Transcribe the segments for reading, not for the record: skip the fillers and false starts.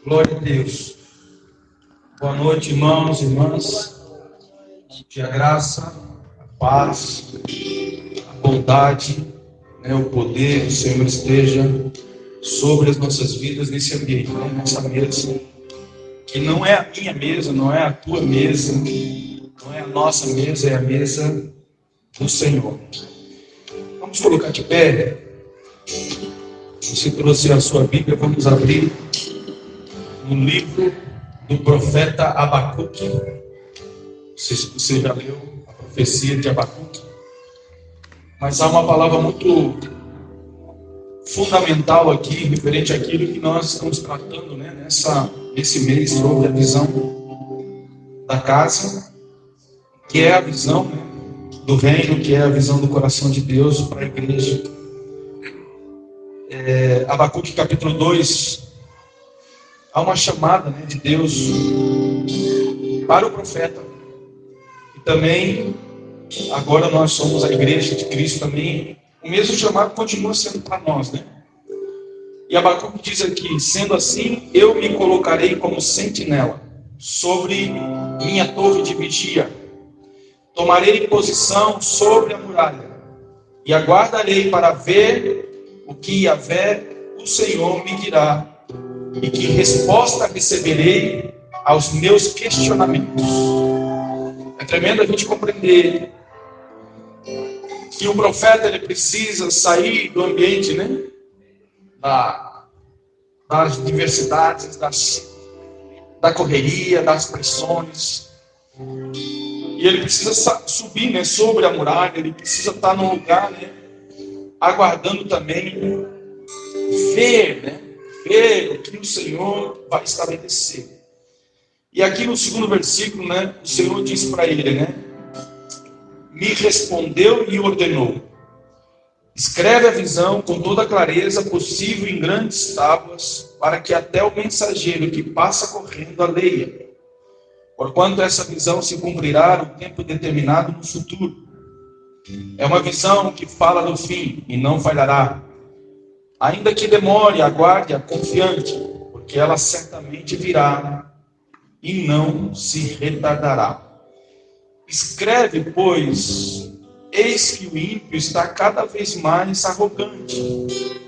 Glória a Deus. Boa noite, irmãos e irmãs. Que a graça, a paz, a bondade, o poder do Senhor esteja sobre as nossas vidas nesse ambiente, nessa mesa. Que não é a minha mesa, não é a tua mesa, não é a nossa mesa, é a mesa do Senhor. Vamos colocar de pé. Você trouxe a sua Bíblia, vamos abrir no livro do profeta Abacuque. Não sei se você já leu a profecia de Abacuque, mas há uma palavra muito fundamental aqui, referente àquilo que nós estamos tratando, nesse mês, sobre a visão da casa, que é a visão do reino, que é a visão do coração de Deus para a igreja. Abacuque capítulo 2, há uma chamada de Deus para o profeta. E também, agora nós somos a igreja de Cristo também, o mesmo chamado continua sendo para nós, E Abacuque diz aqui: sendo assim, eu me colocarei como sentinela sobre minha torre de vigia, tomarei posição sobre a muralha e aguardarei para ver o que Yahvé, o Senhor, me dirá, e que resposta receberei aos meus questionamentos. É tremendo a gente compreender que o profeta ele precisa sair do ambiente, das diversidades, da correria, das pressões. E ele precisa subir sobre a muralha, ele precisa estar num lugar, aguardando também ver o que o Senhor vai estabelecer. E aqui no segundo versículo, o Senhor diz para ele, me respondeu e ordenou: escreve a visão com toda a clareza possível em grandes tábuas, para que até o mensageiro que passa correndo a leia. Porquanto essa visão se cumprirá no tempo determinado no futuro. É uma visão que fala do fim e não falhará. Ainda que demore, aguarde-a confiante, porque ela certamente virá e não se retardará. Escreve, pois, eis que o ímpio está cada vez mais arrogante.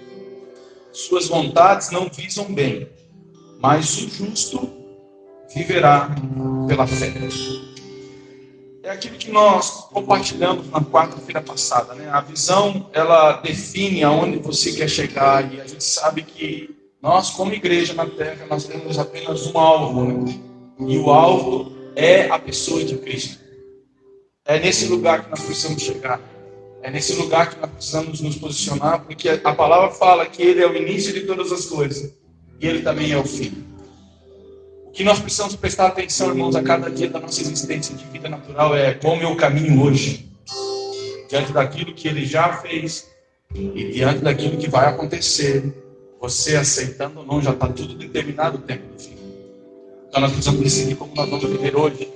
Suas vontades não visam bem, mas o justo viverá pela fé. É aquilo que nós compartilhamos na quarta-feira passada, A visão, ela define aonde você quer chegar, e a gente sabe que nós, como igreja na terra, nós temos apenas um alvo, E o alvo é a pessoa de Cristo. É nesse lugar que nós precisamos chegar. É nesse lugar que nós precisamos nos posicionar, porque a palavra fala que Ele é o início de todas as coisas, e Ele também é o fim. O que nós precisamos prestar atenção, irmãos, a cada dia da nossa existência de vida natural é como eu caminho hoje, diante daquilo que Ele já fez e diante daquilo que vai acontecer. Você aceitando ou não, já está tudo determinado o tempo do fim. Então nós precisamos decidir como nós vamos viver hoje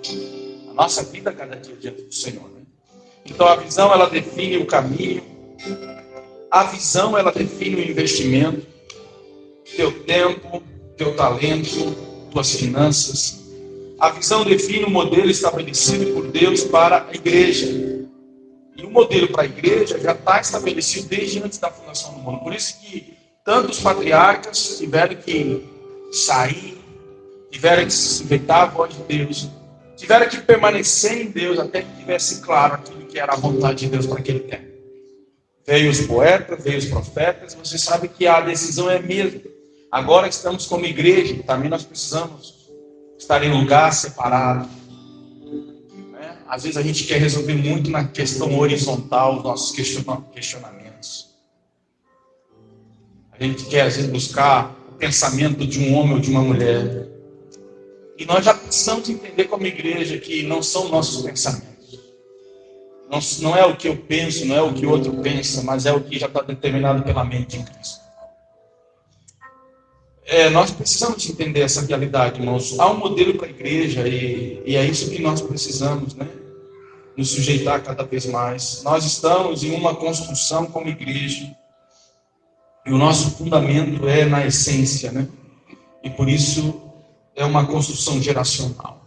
a nossa vida a cada dia diante do Senhor. Então a visão, ela define o caminho. A visão, ela define o investimento, teu tempo, teu talento, tuas finanças. A visão define o modelo estabelecido por Deus para a igreja. E o modelo para a igreja já está estabelecido desde antes da fundação do mundo. Por isso que tantos patriarcas tiveram que sair, tiveram que se sujeitar à voz de Deus, tiveram que permanecer em Deus até que tivesse claro aquilo que era a vontade de Deus para aquele tempo. Veio os poetas, veio os profetas, você sabe que a decisão é a mesma. Agora estamos como igreja, também nós precisamos estar em lugar separado. Às vezes a gente quer resolver muito na questão horizontal os nossos questionamentos. A gente quer, às vezes, buscar o pensamento de um homem ou de uma mulher. E nós já precisamos entender como igreja que não são nossos pensamentos. Não é o que eu penso, não é o que o outro pensa, mas é o que já está determinado pela mente de Cristo. Nós precisamos entender essa realidade, irmãos. Há um modelo para a igreja e é isso que nós precisamos, nos sujeitar cada vez mais. Nós estamos em uma construção como igreja e o nosso fundamento é na essência, E por isso é uma construção geracional.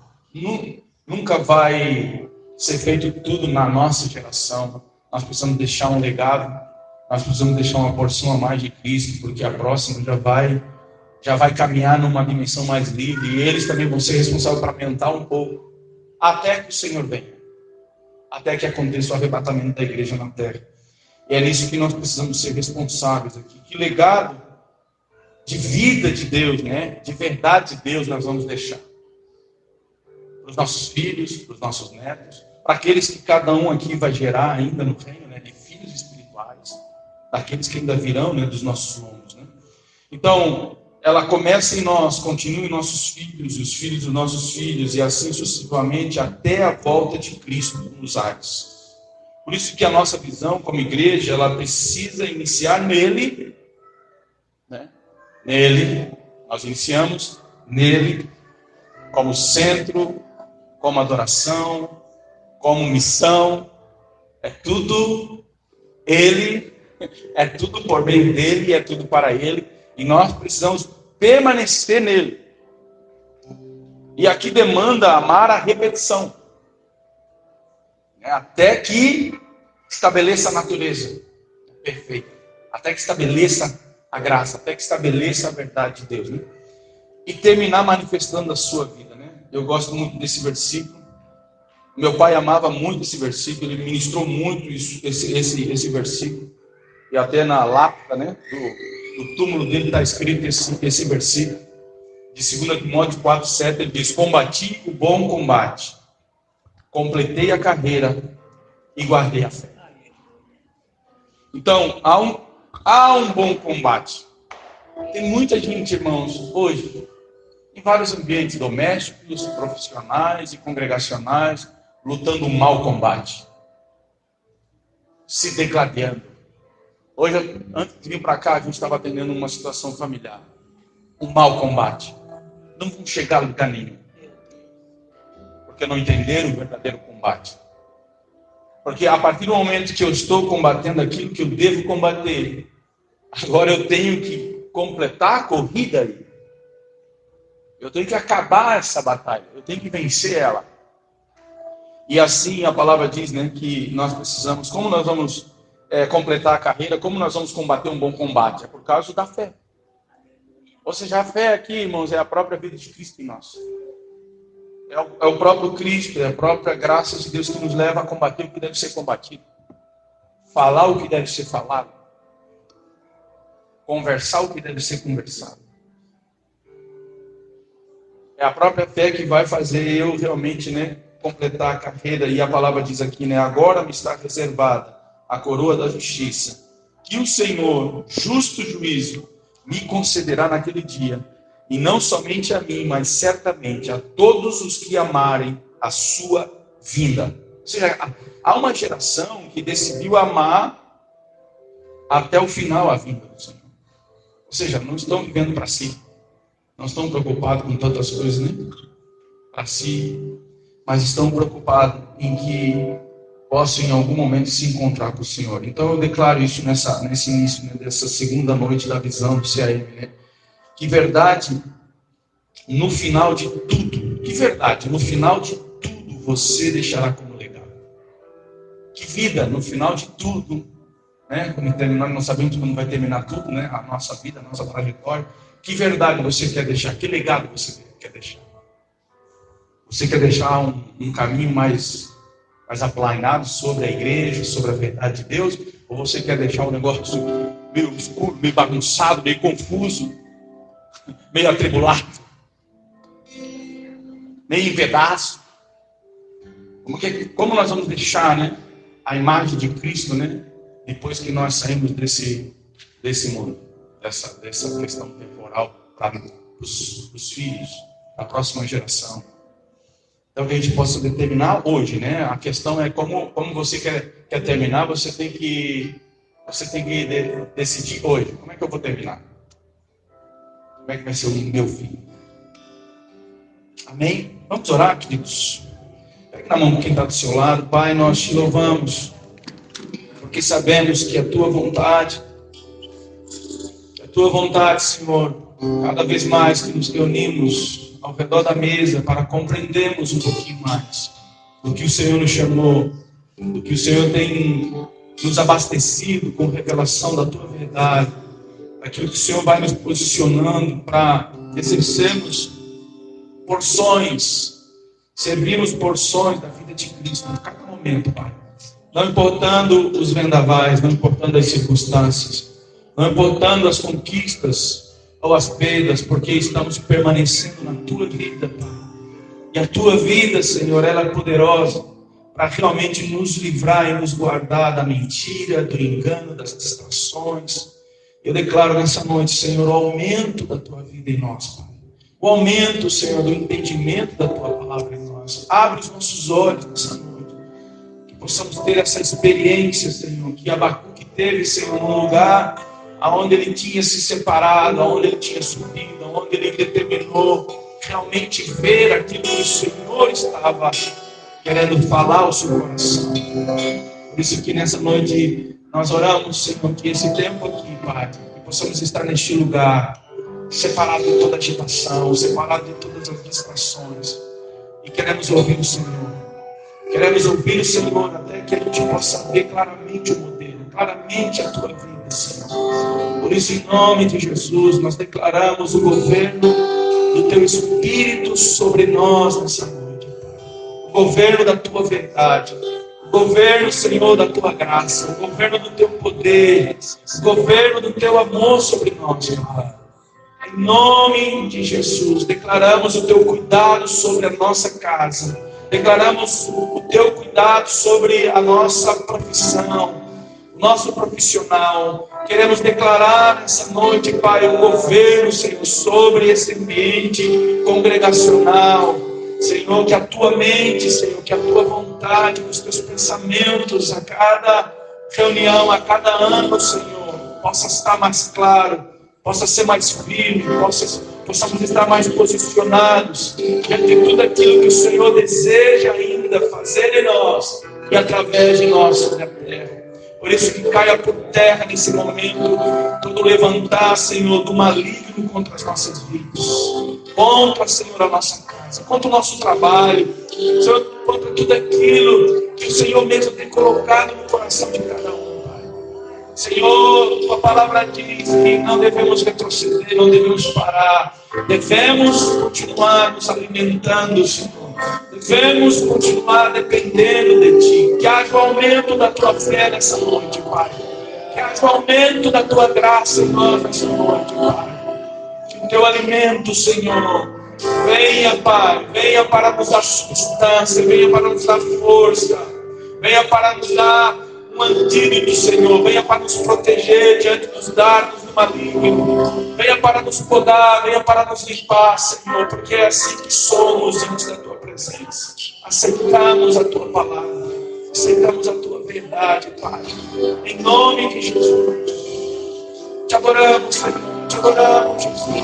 Nunca vai ser feito tudo na nossa geração. Nós precisamos deixar um legado, nós precisamos deixar uma porção a mais de Cristo, porque a próxima já vai caminhar numa dimensão mais livre, e eles também vão ser responsáveis para aumentar um pouco, até que o Senhor venha, até que aconteça o arrebatamento da igreja na terra. E é nisso que nós precisamos ser responsáveis aqui. Que legado de vida de Deus, né? De verdade de Deus nós vamos deixar para os nossos filhos, para os nossos netos, para aqueles que cada um aqui vai gerar ainda no reino, né? De filhos espirituais, daqueles que ainda virão, né? Dos nossos lombos, né? Então, ela começa em nós, continua em nossos filhos, e os filhos dos nossos filhos, e assim sucessivamente até a volta de Cristo nos ares. Por isso que a nossa visão como igreja, ela precisa iniciar nele, né? Nele, nós iniciamos nele, como centro, como adoração, como missão, é tudo ele, é tudo por meio dele, é tudo para ele, e nós precisamos permanecer nele. E aqui demanda amar a repetição, até que estabeleça a natureza perfeita, até que estabeleça a graça, até que estabeleça a verdade de Deus, né? E terminar manifestando a sua vida, né? Eu gosto muito desse versículo. Meu pai amava muito esse versículo, ele ministrou muito esse versículo, e até na lápida, né, do túmulo dele está escrito esse versículo, de 2 Timóteo 4,7, ele diz: combati o bom combate, completei a carreira e guardei a fé. Então, há um bom combate. Tem muita gente, irmãos, hoje, em vários ambientes domésticos, profissionais e congregacionais, lutando um mau combate, se degladiando. Hoje, antes de vir para cá, a gente estava atendendo uma situação familiar. Um mau combate. Não vão chegar a lugar nenhum, porque não entenderam o verdadeiro combate. Porque a partir do momento que eu estou combatendo aquilo que eu devo combater, agora eu tenho que completar a corrida aí. Eu tenho que acabar essa batalha, eu tenho que vencer ela. E assim a palavra diz, né, que nós precisamos, como nós vamos completar a carreira, como nós vamos combater um bom combate? É por causa da fé. Ou seja, a fé aqui, irmãos, é a própria vida de Cristo em nós. É o próprio Cristo, é a própria graça de Deus que nos leva a combater o que deve ser combatido. Falar o que deve ser falado. Conversar o que deve ser conversado. É a própria fé que vai fazer eu realmente, né, completar a carreira. E a palavra diz aqui, né, agora me está reservada a coroa da justiça, que o Senhor, justo juízo, me concederá naquele dia, e não somente a mim, mas certamente a todos os que amarem a sua vinda. Ou seja, há uma geração que decidiu amar até o final a vinda do Senhor. Ou seja, não estão vivendo para si, não estão preocupados com tantas coisas, né, para si, mas estão preocupados em que possam em algum momento se encontrar com o Senhor. Então eu declaro isso nesse início, né, dessa segunda noite da visão do CAM, né? Que verdade, no final de tudo, que verdade, no final de tudo você deixará como legado. Que vida, no final de tudo, né? Como terminar, não sabemos quando vai terminar tudo, né? A nossa vida, a nossa trajetória. Que verdade você quer deixar? Que legado você quer deixar? Você quer deixar um caminho mais aplainado sobre a igreja, sobre a verdade de Deus? Ou você quer deixar um negócio meio obscuro, meio bagunçado, meio confuso, meio atribulado, meio em pedaço? Como nós vamos deixar, né, a imagem de Cristo, né, depois que nós saímos desse mundo, dessa questão temporal para os filhos, da próxima geração? Então, que a gente possa determinar hoje, né? A questão é como você quer terminar, você tem que decidir hoje. Como é que eu vou terminar? Como é que vai ser o meu fim? Amém? Vamos orar, queridos. Pega na mão de quem está do seu lado. Pai, nós te louvamos, porque sabemos que a tua vontade, Senhor, cada vez mais que nos reunimos ao redor da mesa para compreendermos um pouquinho mais do que o Senhor nos chamou, do que o Senhor tem nos abastecido com revelação da Tua verdade, aquilo que o Senhor vai nos posicionando para exercermos porções, servirmos porções da vida de Cristo em cada momento, Pai. Não importando os vendavais, não importando as circunstâncias, não importando as conquistas ou as perdas, porque estamos permanecendo na Tua vida, Pai. E a Tua vida, Senhor, ela é poderosa para realmente nos livrar e nos guardar da mentira, do engano, das distrações. Eu declaro nessa noite, Senhor, o aumento da Tua vida em nós, Pai. O aumento, Senhor, do entendimento da Tua palavra em nós. Abre os nossos olhos nessa noite. Que possamos ter essa experiência, Senhor, que Abacuque teve, Senhor, num lugar onde ele tinha se separado, onde ele tinha subido, onde ele determinou realmente ver aquilo que o Senhor estava querendo falar ao seu coração. Por isso que nessa noite nós oramos, Senhor, que esse tempo aqui, Pai, que possamos estar neste lugar, separado de toda agitação, separado de todas as distrações, e queremos ouvir o Senhor. Queremos ouvir o Senhor até que a gente possa ver claramente o modelo, claramente a Tua vida, Senhor. Por isso, em nome de Jesus, nós declaramos o governo do Teu Espírito sobre nós nessa noite, Pai. O governo da Tua verdade, o governo, Senhor, da Tua graça, o governo do Teu poder, o governo do Teu amor sobre nós, Pai. Em nome de Jesus, declaramos o Teu cuidado sobre a nossa casa, declaramos o Teu cuidado sobre a nossa profissão, o nosso profissional. Queremos declarar essa noite, Pai, o governo, Senhor, sobre esse ambiente congregacional. Senhor, que a Tua mente, Senhor, que a Tua vontade, os Teus pensamentos a cada reunião, a cada ano, Senhor, possa estar mais claro, possa ser mais firme, possamos estar mais posicionados diante de tudo aquilo que o Senhor deseja ainda fazer em nós e através de nós sobre a terra. Por isso que caia por terra nesse momento todo levantar, Senhor, do maligno contra as nossas vidas, contra, Senhor, a nossa casa, contra o nosso trabalho, Senhor, contra tudo aquilo que o Senhor mesmo tem colocado no coração de cada um, Pai. Senhor, Tua palavra diz que não devemos retroceder, não devemos parar, devemos continuar nos alimentando, Senhor. Devemos continuar dependendo de Ti. Que haja o aumento da Tua fé nessa noite, Pai. Que haja o aumento da Tua graça em nós nessa noite, Pai. Que o Teu alimento, Senhor, venha, Pai. Venha para nos dar substância, venha para nos dar força, venha para nos dar um antídoto, Senhor. Venha para nos proteger diante dos dardos do maligno. Venha para nos podar, venha para nos limpar, Senhor, porque é assim que somos diante da Tua presença. Aceitamos a Tua palavra, aceitamos a Tua verdade, Pai. Em nome de Jesus. Te adoramos, Senhor. Te adoramos, Jesus.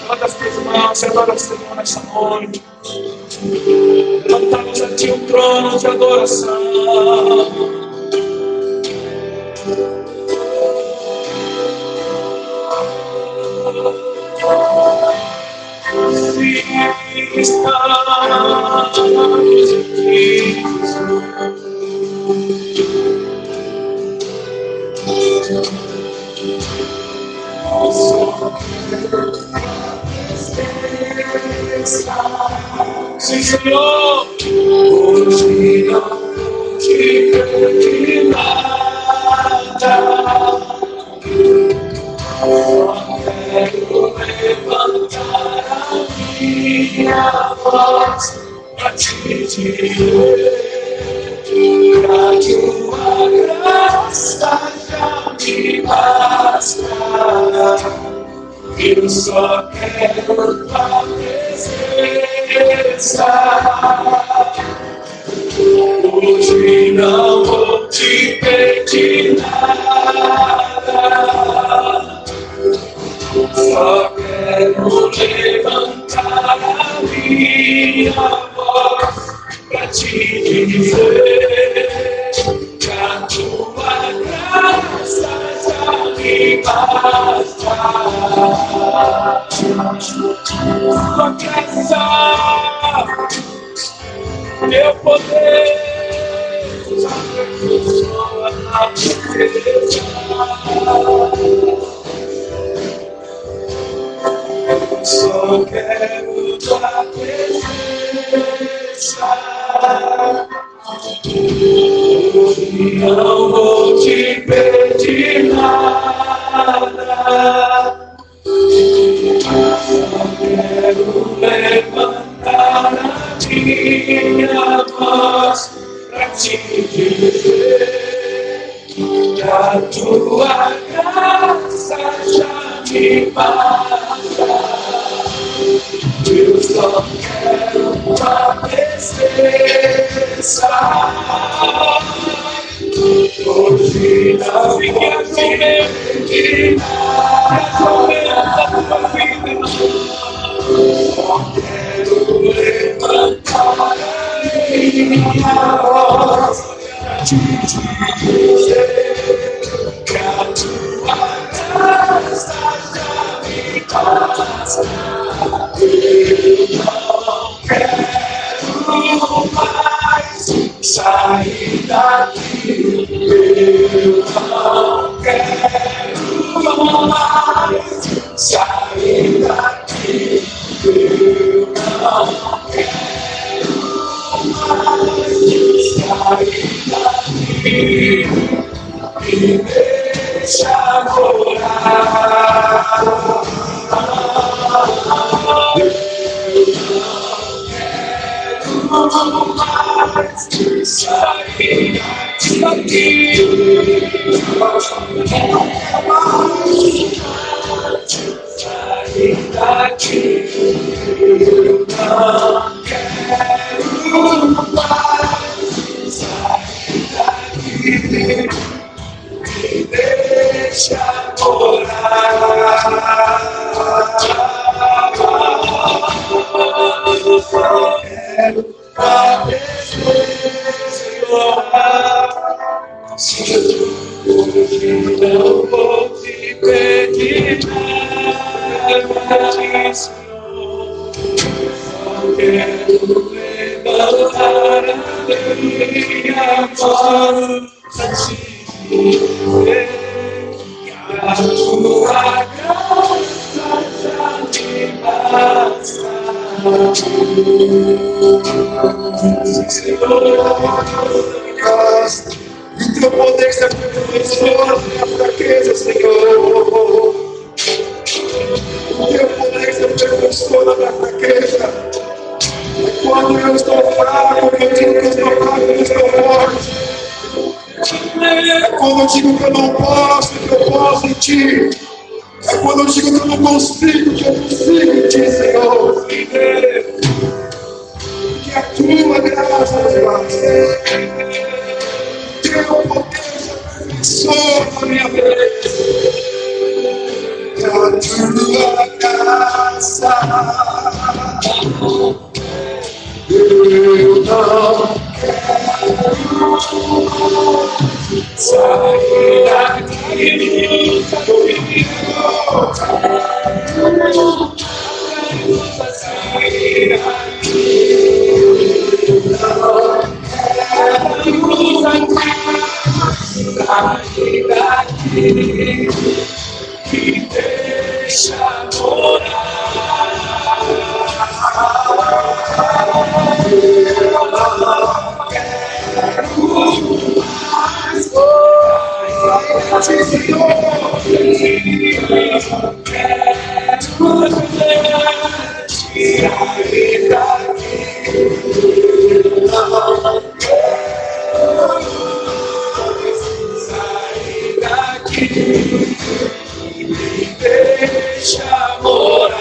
Levanta as Tuas mãos, adora o Senhor nessa noite. Levantamos a Ti um trono de adoração. Estamos aqui. Sim, Senhor, hoje não vou te pedir nada. Só quero levantar a minha voz pra Te dizer que a Tua graça já me basta. Eu só quero Tua presença. Hoje não vou te pedir nada. Só quero levantar a minha voz pra Te dizer que a Tua graça já me basta. Tua graça, teu poder, só quero tua presença. Não vou te pedir nada. Só quero levantar a minha voz pra te dizer que a tua graça já me basta. Eu só quero tua presença. Hoje não fique assim de nada, tua vida. Só quero levantar a minha voz pra te dizer que a tua graça já me basta. Eu não quero mais sair daqui. Eu não quero mais sair daqui. Eu não quero mais sair daqui. Me deixa morar. Eu não mais sair daqui. Sair daqui. Eu não quero mais sair daqui. Me deixa morar. Quero a presença. Hoje não vou te pedir nada, Senhor. Só quero levantar a minha voz pra te dizer que a tua graça já me basta. Senhor, e teu poder se aperfeiçoa na minha fraqueza, Senhor. O teu poder se aperfeiçoa na minha fraqueza. É quando eu estou fraco, eu digo que eu estou fraco, eu estou forte. É quando eu digo que eu não posso, que eu posso em ti. É quando eu digo que eu não consigo, que eu consigo em ti, Senhor. Que a tua graça me basta. Teu poder se aperfeiçoa na minha vida. Que a tua graça. Eu não quero sair daqui. Sair daqui. Sair daqui. Me deixa morar. Deixa morar.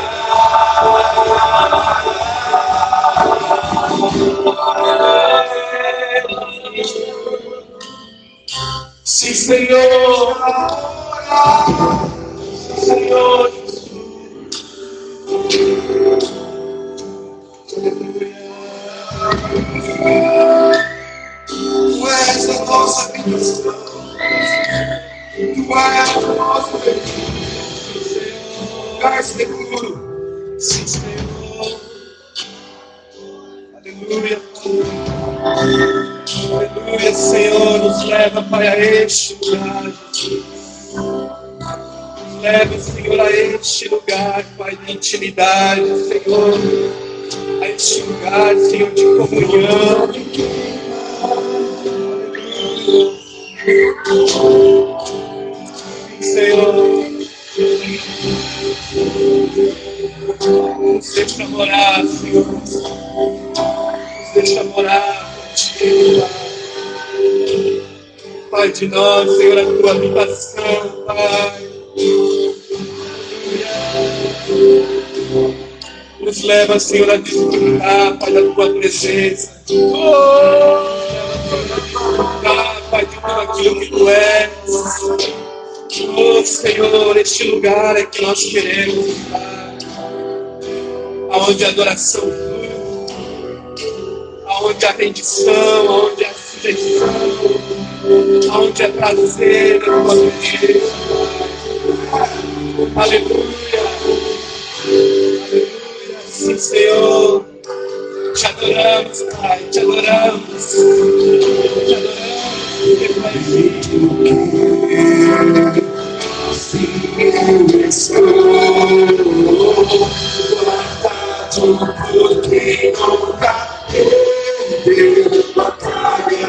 Sim, Senhor. Sim, Senhor. Tu és a nossa habitação. Tu és a nossa habitação. lugar seguro. Sim, Senhor. Aleluia, aleluia, Senhor. Nos leva, Pai, a este lugar, Jesus. Nos leva, Senhor, a este lugar, Pai, de intimidade, Senhor. A este lugar, Senhor, de comunhão. Senhor, nos deixa morar, Senhor. Nos deixa morar contigo, Pai. Pai de nós, Senhor, a tua habitação, Pai. Nos leva, Senhor, a desfrutar, Pai, da tua presença. Pai, de tudo aquilo que tu és. Oh, Senhor, este lugar é que nós queremos estar. Aonde a adoração flui, aonde a rendição, aonde a sujeição, aonde é prazer na tua presença. Aleluia. Aleluia. Sim, Senhor. Te adoramos, Pai, te adoramos. Te adoramos. Assim eu estou guardado por quem nunca perdeu batalha.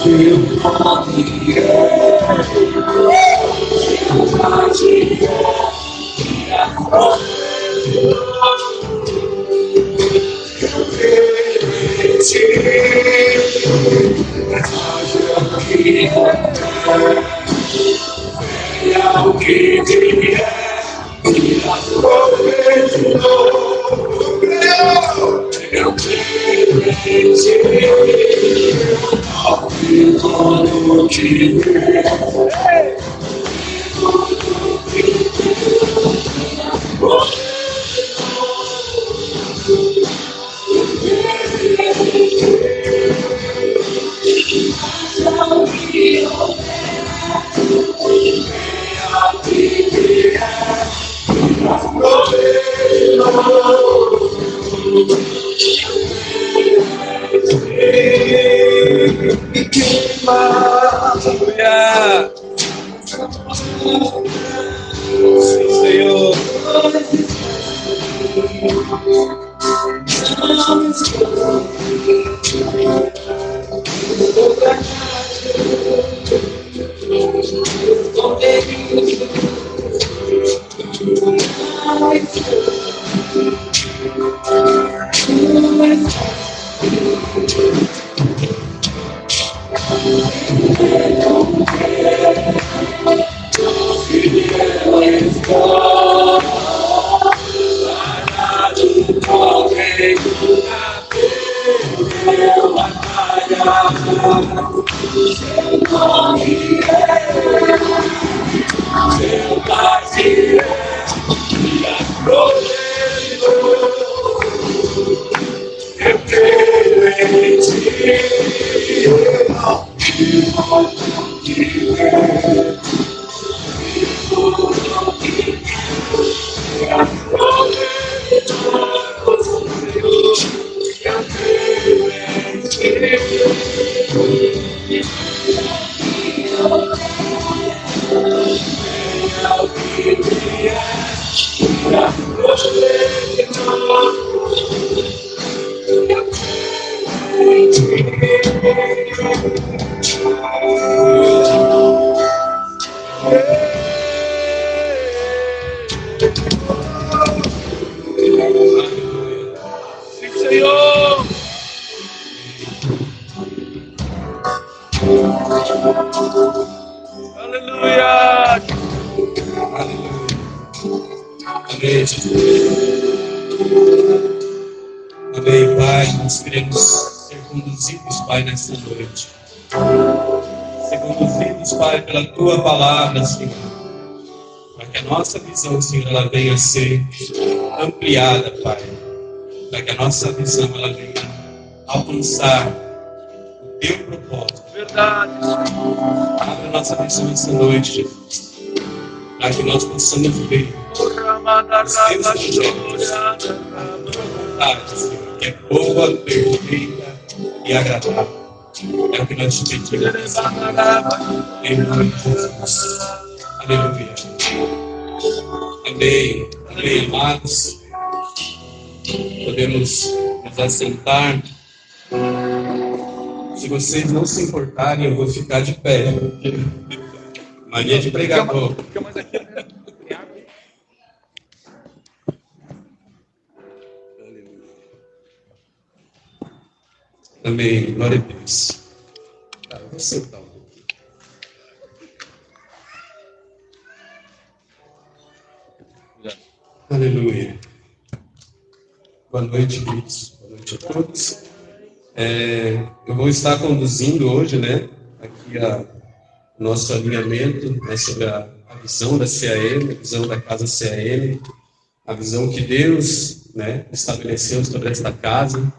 Teu nome o que vier, eu creio em ti, tudo que vier. Aleluia. Sim, Senhor. Aleluia! Amém, amém, Pai. Nós queremos ser conduzidos, Pai, nesta noite. Ser conduzidos, Pai, pela Tua palavra, Senhor. Para que a nossa visão, Senhor, ela venha a ser ampliada, Pai. Para que a nossa visão, ela venha alcançar o Teu propósito. Verdade. Abre a nossa visão essa noite, Jesus. Para que nós possamos ver vontade, Senhor, que é boa, perfeita e agradável. É o que nós te pedimos. Em nome de Jesus. Aleluia. Amém. Amém, amados. Podemos nos assentar. Se vocês não se importarem, eu vou ficar de pé. Mania de pregador. Fica mais aqui, né? Amém. Glória a Deus. Tá, vou sentar um pouquinho. Aleluia. Boa noite, queridos. Boa noite a todos. Eu vou estar conduzindo hoje, né, aqui o nosso alinhamento, né, sobre a visão da CAM, a visão da casa CAM, a visão que Deus, né, estabeleceu sobre esta casa,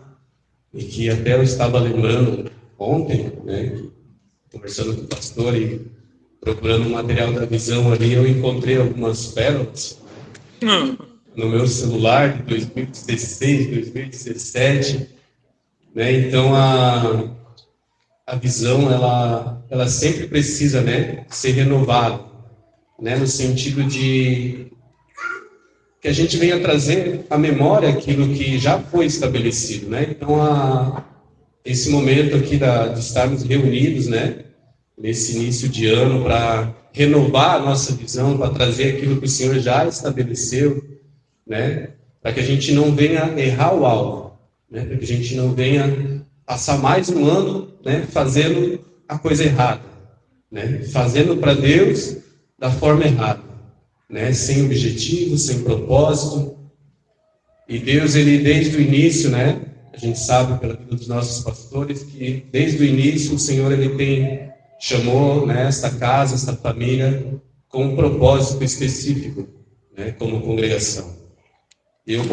e que até eu estava lembrando ontem, né, conversando com o pastor e procurando um material da visão ali, eu encontrei algumas pérolas no meu celular de 2016, 2017, né? Então a visão ela sempre precisa, né, ser renovada, né, no sentido de que a gente venha trazer à memória aquilo que já foi estabelecido, né? Então esse momento aqui de estarmos reunidos, né, nesse início de ano para renovar a nossa visão, para trazer aquilo que o Senhor já estabeleceu, né, para que a gente não venha errar o alvo, né, para que a gente não venha passar mais um ano, né, fazendo a coisa errada, né, fazendo para Deus da forma errada, né, sem objetivo, sem propósito. E Deus, ele desde o início, né, a gente sabe pela vida dos nossos pastores que desde o início o Senhor ele chamou, né, esta casa, esta família com um propósito específico, né, como congregação. E eu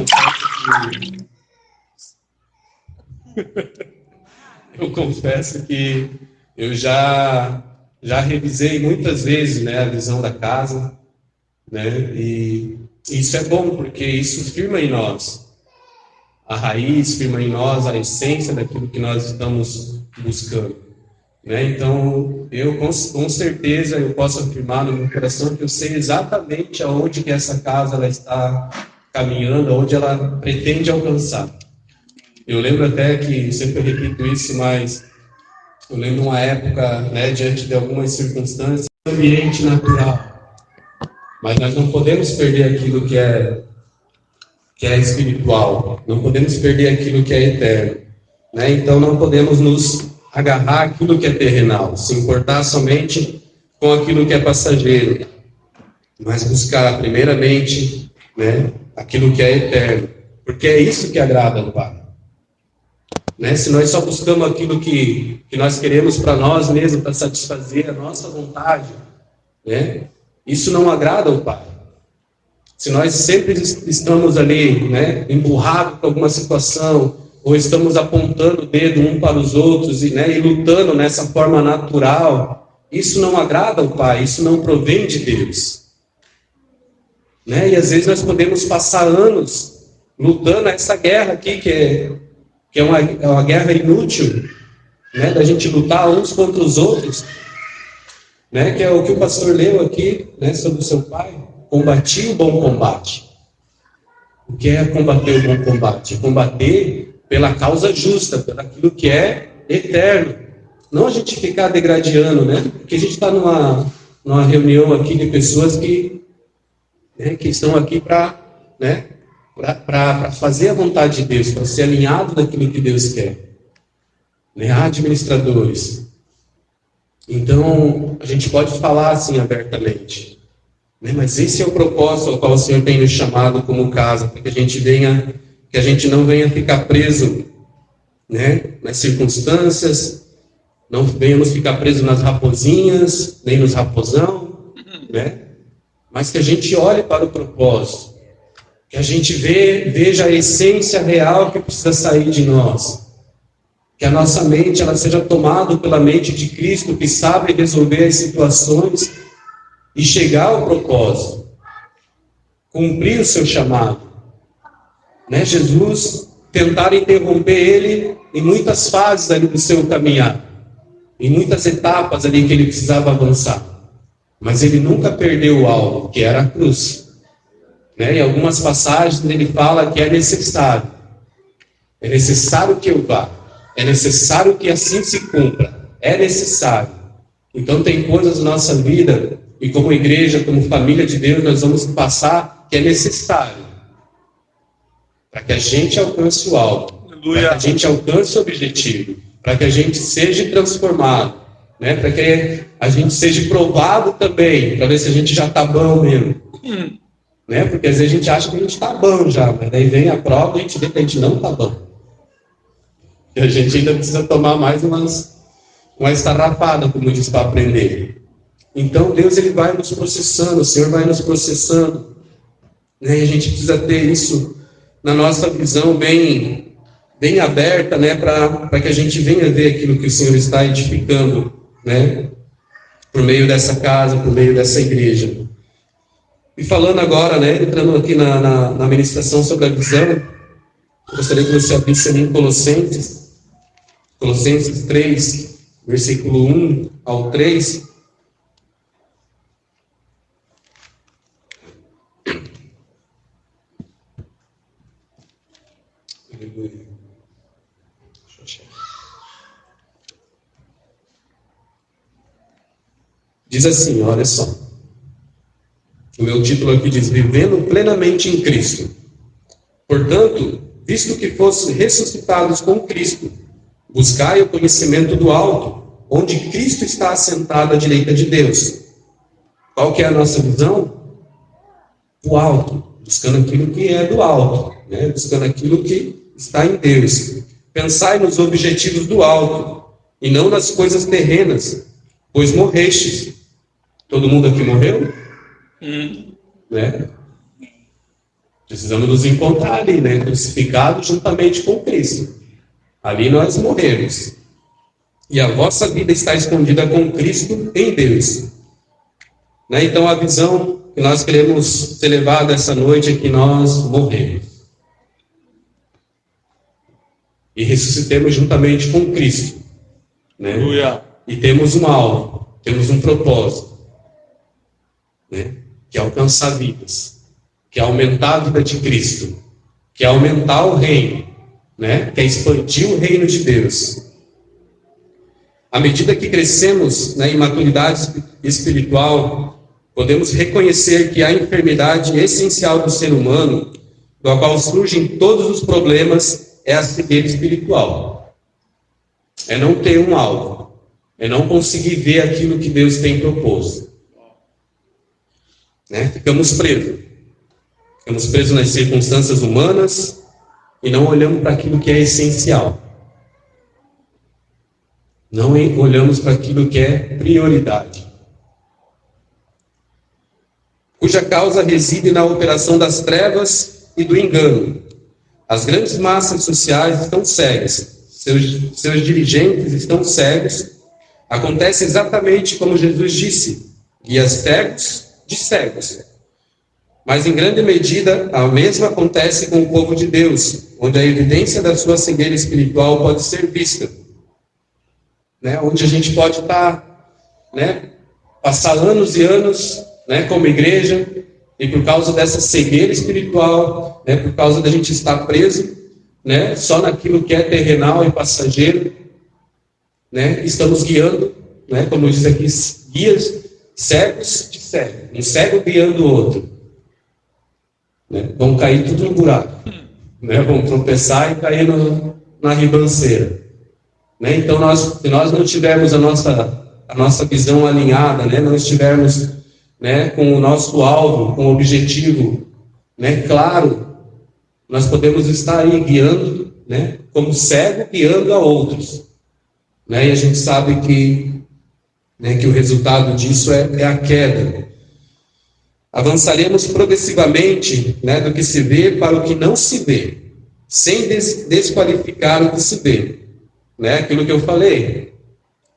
confesso que eu já revisei muitas vezes, né, a visão da casa, né, e isso é bom porque isso firma em nós a raiz, firma em nós a essência daquilo que nós estamos buscando, né? Então eu com certeza eu posso afirmar no meu coração que eu sei exatamente aonde que essa casa ela está caminhando, aonde ela pretende alcançar. Eu lembro até que, sempre repito isso, mas eu lembro uma época, né, diante de algumas circunstâncias, ambiente natural. Mas nós não podemos perder aquilo que é espiritual. Não podemos perder aquilo que é eterno, né? Então não podemos nos agarrar àquilo que é terrenal, se importar somente com aquilo que é passageiro, mas buscar primeiramente, né, aquilo que é eterno, porque é isso que agrada ao Pai. Né? Se nós só buscamos aquilo que nós queremos para nós mesmos, para satisfazer a nossa vontade, né, isso não agrada ao Pai. Se nós sempre estamos ali, né, emburrados com alguma situação, ou estamos apontando o dedo um para os outros e lutando nessa forma natural, isso não agrada ao Pai, isso não provém de Deus. Né? E às vezes nós podemos passar anos lutando essa guerra aqui, que é uma guerra inútil, né, da gente lutar uns contra os outros, né, que é o que o pastor leu aqui, né, sobre o seu pai. Combati o bom combate. O que é combater o bom combate? Combater pela causa justa, pelo aquilo que é eterno. Não a gente ficar degradando, né? Porque a gente está numa reunião aqui de pessoas que estão aqui para fazer a vontade de Deus, para ser alinhado naquilo que Deus quer. Né? Administradores. Então, a gente pode falar assim abertamente. Né? Mas esse é o propósito ao qual o Senhor tem nos chamado como casa, para que a gente não venha ficar preso, né, nas circunstâncias, não venhamos ficar presos nas raposinhas, nem nos raposão, né? Mas que a gente olhe para o propósito, que a gente veja a essência real que precisa sair de nós. Que a nossa mente ela seja tomada pela mente de Cristo, que sabe resolver as situações e chegar ao propósito. cumprir o seu chamado. Né? Jesus tentaram interromper ele em muitas fases ali do seu caminhar, em muitas etapas ali que ele precisava avançar. Mas ele nunca perdeu o alvo, que era a cruz. Né? Em algumas passagens ele fala que é necessário que eu vá, é necessário que assim se cumpra, é necessário. Então tem coisas na nossa vida, e como igreja, como família de Deus, nós vamos passar que é necessário para que a gente alcance o alvo, para que a gente alcance o objetivo, para que a gente seja transformado, né? Para que a gente seja provado também, para ver se a gente já está bom mesmo. Né? Porque às vezes a gente acha que a gente está bom já, mas daí vem a prova e a gente vê que a gente não está bom. E a gente ainda precisa tomar mais uma estarrafada, como diz, para aprender. Então Deus ele vai nos processando, o Senhor vai nos processando. Né? E a gente precisa ter isso na nossa visão bem aberta, né? Para que a gente venha ver aquilo que o Senhor está edificando, né? Por meio dessa casa, por meio dessa igreja. E falando agora, né, entrando aqui na ministração sobre a visão, eu gostaria que você abrisse ali em Colossenses 3, versículo 1 ao 3. Diz assim, olha só. O meu título aqui diz: Vivendo plenamente em Cristo. Portanto, visto que fosse ressuscitados com Cristo, buscai o conhecimento do alto, onde Cristo está assentado à direita de Deus. Qual que é a nossa visão? O alto, buscando aquilo que é do alto, né? Buscando aquilo que está em Deus. Pensai nos objetivos do alto, e não nas coisas terrenas, pois morrestes. Todo mundo aqui morreu? Né? Precisamos nos encontrar ali, né? Crucificados juntamente com Cristo. Ali nós morremos. E a vossa vida está escondida com Cristo em Deus. Né? Então a visão que nós queremos ser levada essa noite é que nós morremos. E ressuscitemos juntamente com Cristo. Né? E temos um alvo, temos um propósito. Né? Que é alcançar vidas, que é aumentar a vida de Cristo, que é aumentar o reino, né? Que é expandir o reino de Deus. À medida que crescemos na imaturidade espiritual, podemos reconhecer que a enfermidade essencial do ser humano, do qual surgem todos os problemas, é a cegueira espiritual. É não ter um alvo, é não conseguir ver aquilo que Deus tem proposto. Né? Ficamos presos nas circunstâncias humanas e não olhamos para aquilo que é essencial. Não olhamos para aquilo que é prioridade. Cuja causa reside na operação das trevas e do engano. As grandes massas sociais estão cegas, seus dirigentes estão cegos. Acontece exatamente como Jesus disse: guias cegos de cegos. Mas em grande medida, a mesma acontece com o povo de Deus, onde a evidência da sua cegueira espiritual pode ser vista. Né? Onde a gente pode estar, né, passar anos e anos, né, como igreja, e por causa dessa cegueira espiritual, né, por causa da gente estar preso, né, só naquilo que é terrenal e passageiro, né, estamos guiando, né, como diz aqui, guias cegos de cego, um cego guiando o outro. Né? Vão cair tudo no buraco, né? Vão tropeçar e cair na ribanceira. Né? Então, se nós não tivermos a nossa visão alinhada, né? Não estivermos, né, com o nosso alvo, com o objetivo, né, claro, nós podemos estar aí guiando, né, como cego guiando a outros. Né? E a gente sabe que, né, que o resultado disso é a queda. Avançaremos progressivamente, né, do que se vê para o que não se vê, sem desqualificar o que se vê. Né? Aquilo que eu falei,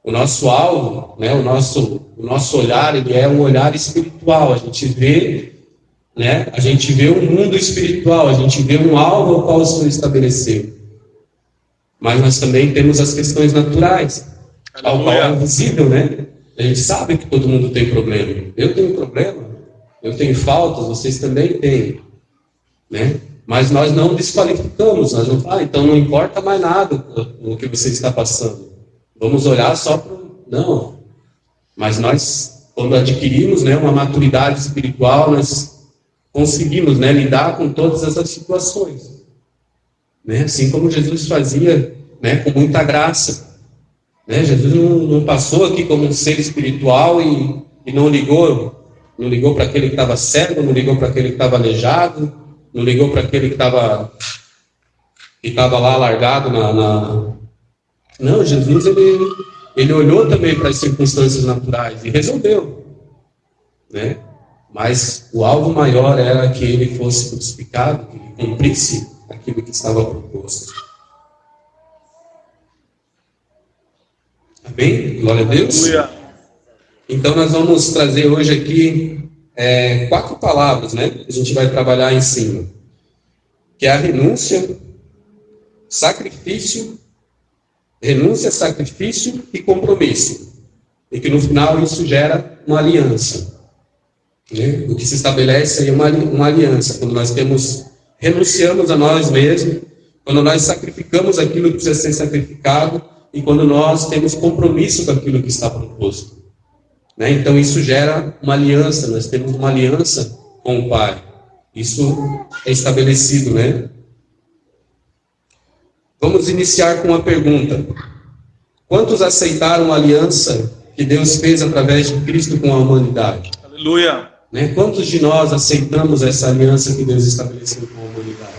o nosso alvo, né, o nosso olhar, ele é um olhar espiritual. A gente vê, né, a gente vê um mundo espiritual, a gente vê um alvo ao qual o Senhor estabeleceu. Mas nós também temos as questões naturais, ao qual é visível, né? A gente sabe que todo mundo tem problema. Eu tenho problema, eu tenho faltas, vocês também têm, né? Mas nós não desqualificamos, nós não falamos, então não importa mais nada o que você está passando. Vamos olhar só para... Não. Mas nós, quando adquirimos, né, uma maturidade espiritual, nós conseguimos, né, lidar com todas essas situações. Né? Assim como Jesus fazia, né, com muita graça. Né? Jesus não passou aqui como um ser espiritual e não ligou para aquele que estava cego, não ligou para aquele que estava aleijado, não ligou para aquele que estava lá largado Não, Jesus, ele olhou também para as circunstâncias naturais e resolveu. Né? Mas o alvo maior era que ele fosse crucificado, que ele cumprisse aquilo que estava proposto. Amém? Glória a Deus. Então nós vamos trazer hoje aqui 4 palavras, né? Que a gente vai trabalhar em cima. Que é a renúncia, sacrifício e compromisso. E que no final isso gera uma aliança. Né? O que se estabelece aí é uma aliança. Quando nós renunciamos a nós mesmos, quando nós sacrificamos aquilo que precisa ser sacrificado e quando nós temos compromisso com aquilo que está proposto. Né? Então isso gera uma aliança, nós temos uma aliança com o Pai. Isso é estabelecido, né? Vamos iniciar com uma pergunta. Quantos aceitaram a aliança que Deus fez através de Cristo com a humanidade? Aleluia! Né? Quantos de nós aceitamos essa aliança que Deus estabeleceu com a humanidade?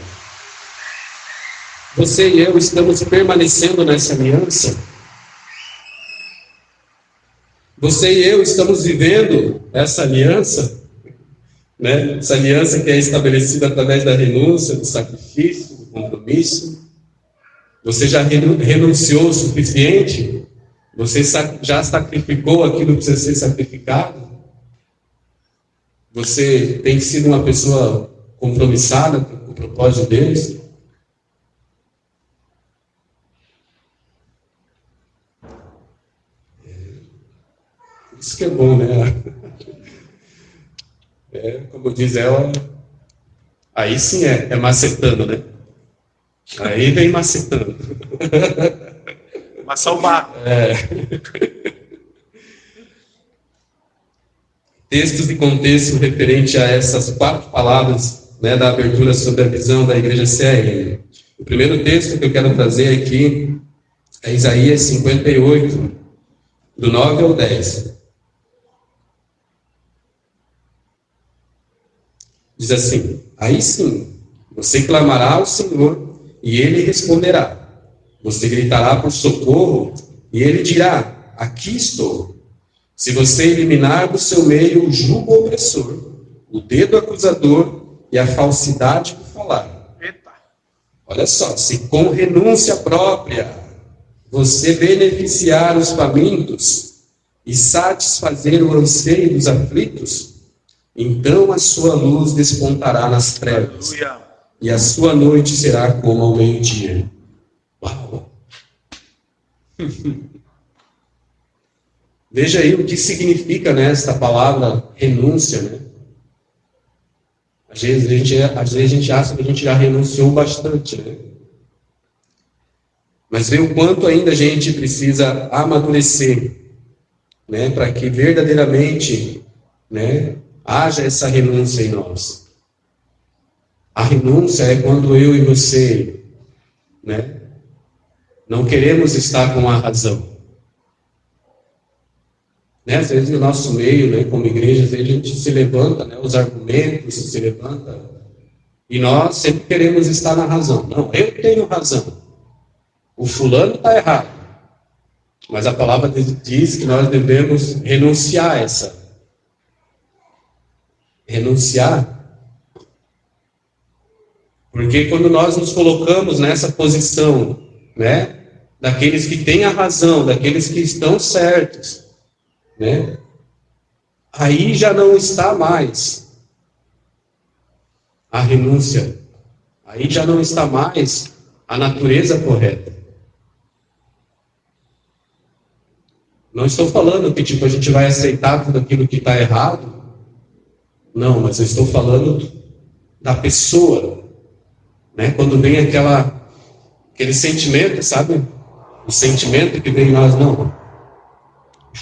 Você e eu estamos permanecendo nessa aliança? Você e eu estamos vivendo essa aliança? Né? Essa aliança que é estabelecida através da renúncia, do sacrifício, do compromisso. Você já renunciou o suficiente? Você já sacrificou aquilo que precisa ser sacrificado? Você tem sido uma pessoa compromissada com o propósito de Deus? Isso que é bom, né? Como diz ela, aí sim é macetando, né? Aí vem macetando. Amassar o barco. Textos e contexto referente a essas 4 palavras, né, da abertura sobre a visão da igreja CRM. O primeiro texto que eu quero trazer aqui é Isaías 58, do 9 ao 10. Diz assim: aí sim, você clamará ao Senhor e Ele responderá. Você gritará por socorro e Ele dirá: aqui estou. Se você eliminar do seu meio o jugo opressor, o dedo acusador e a falsidade por falar. Eita. Olha só, se com renúncia própria você beneficiar os famintos e satisfazer o anseio dos aflitos, então a sua luz despontará nas trevas. Aleluia. E a sua noite será como ao meio-dia. Uau! Veja aí o que significa, né, esta palavra renúncia. Né? Às vezes a gente acha que a gente já renunciou bastante. Né? Mas vê o quanto ainda a gente precisa amadurecer, né, para que verdadeiramente, né, haja essa renúncia em nós. A renúncia é quando eu e você, né, não queremos estar com a razão. Né, às vezes no nosso meio, né, como igreja, às vezes a gente se levanta, né, os argumentos se levantam, e nós sempre queremos estar na razão. Não, eu tenho razão. O fulano está errado. Mas a palavra diz que nós devemos renunciar a essa. Renunciar. Porque quando nós nos colocamos nessa posição, né, daqueles que têm a razão, daqueles que estão certos, né, aí já não está mais a renúncia. Aí já não está mais a natureza correta. Não estou falando que a gente vai aceitar tudo aquilo que está errado. Não, mas eu estou falando da pessoa. Né? Quando vem aquele sentimento, sabe? O sentimento que vem em nós, não.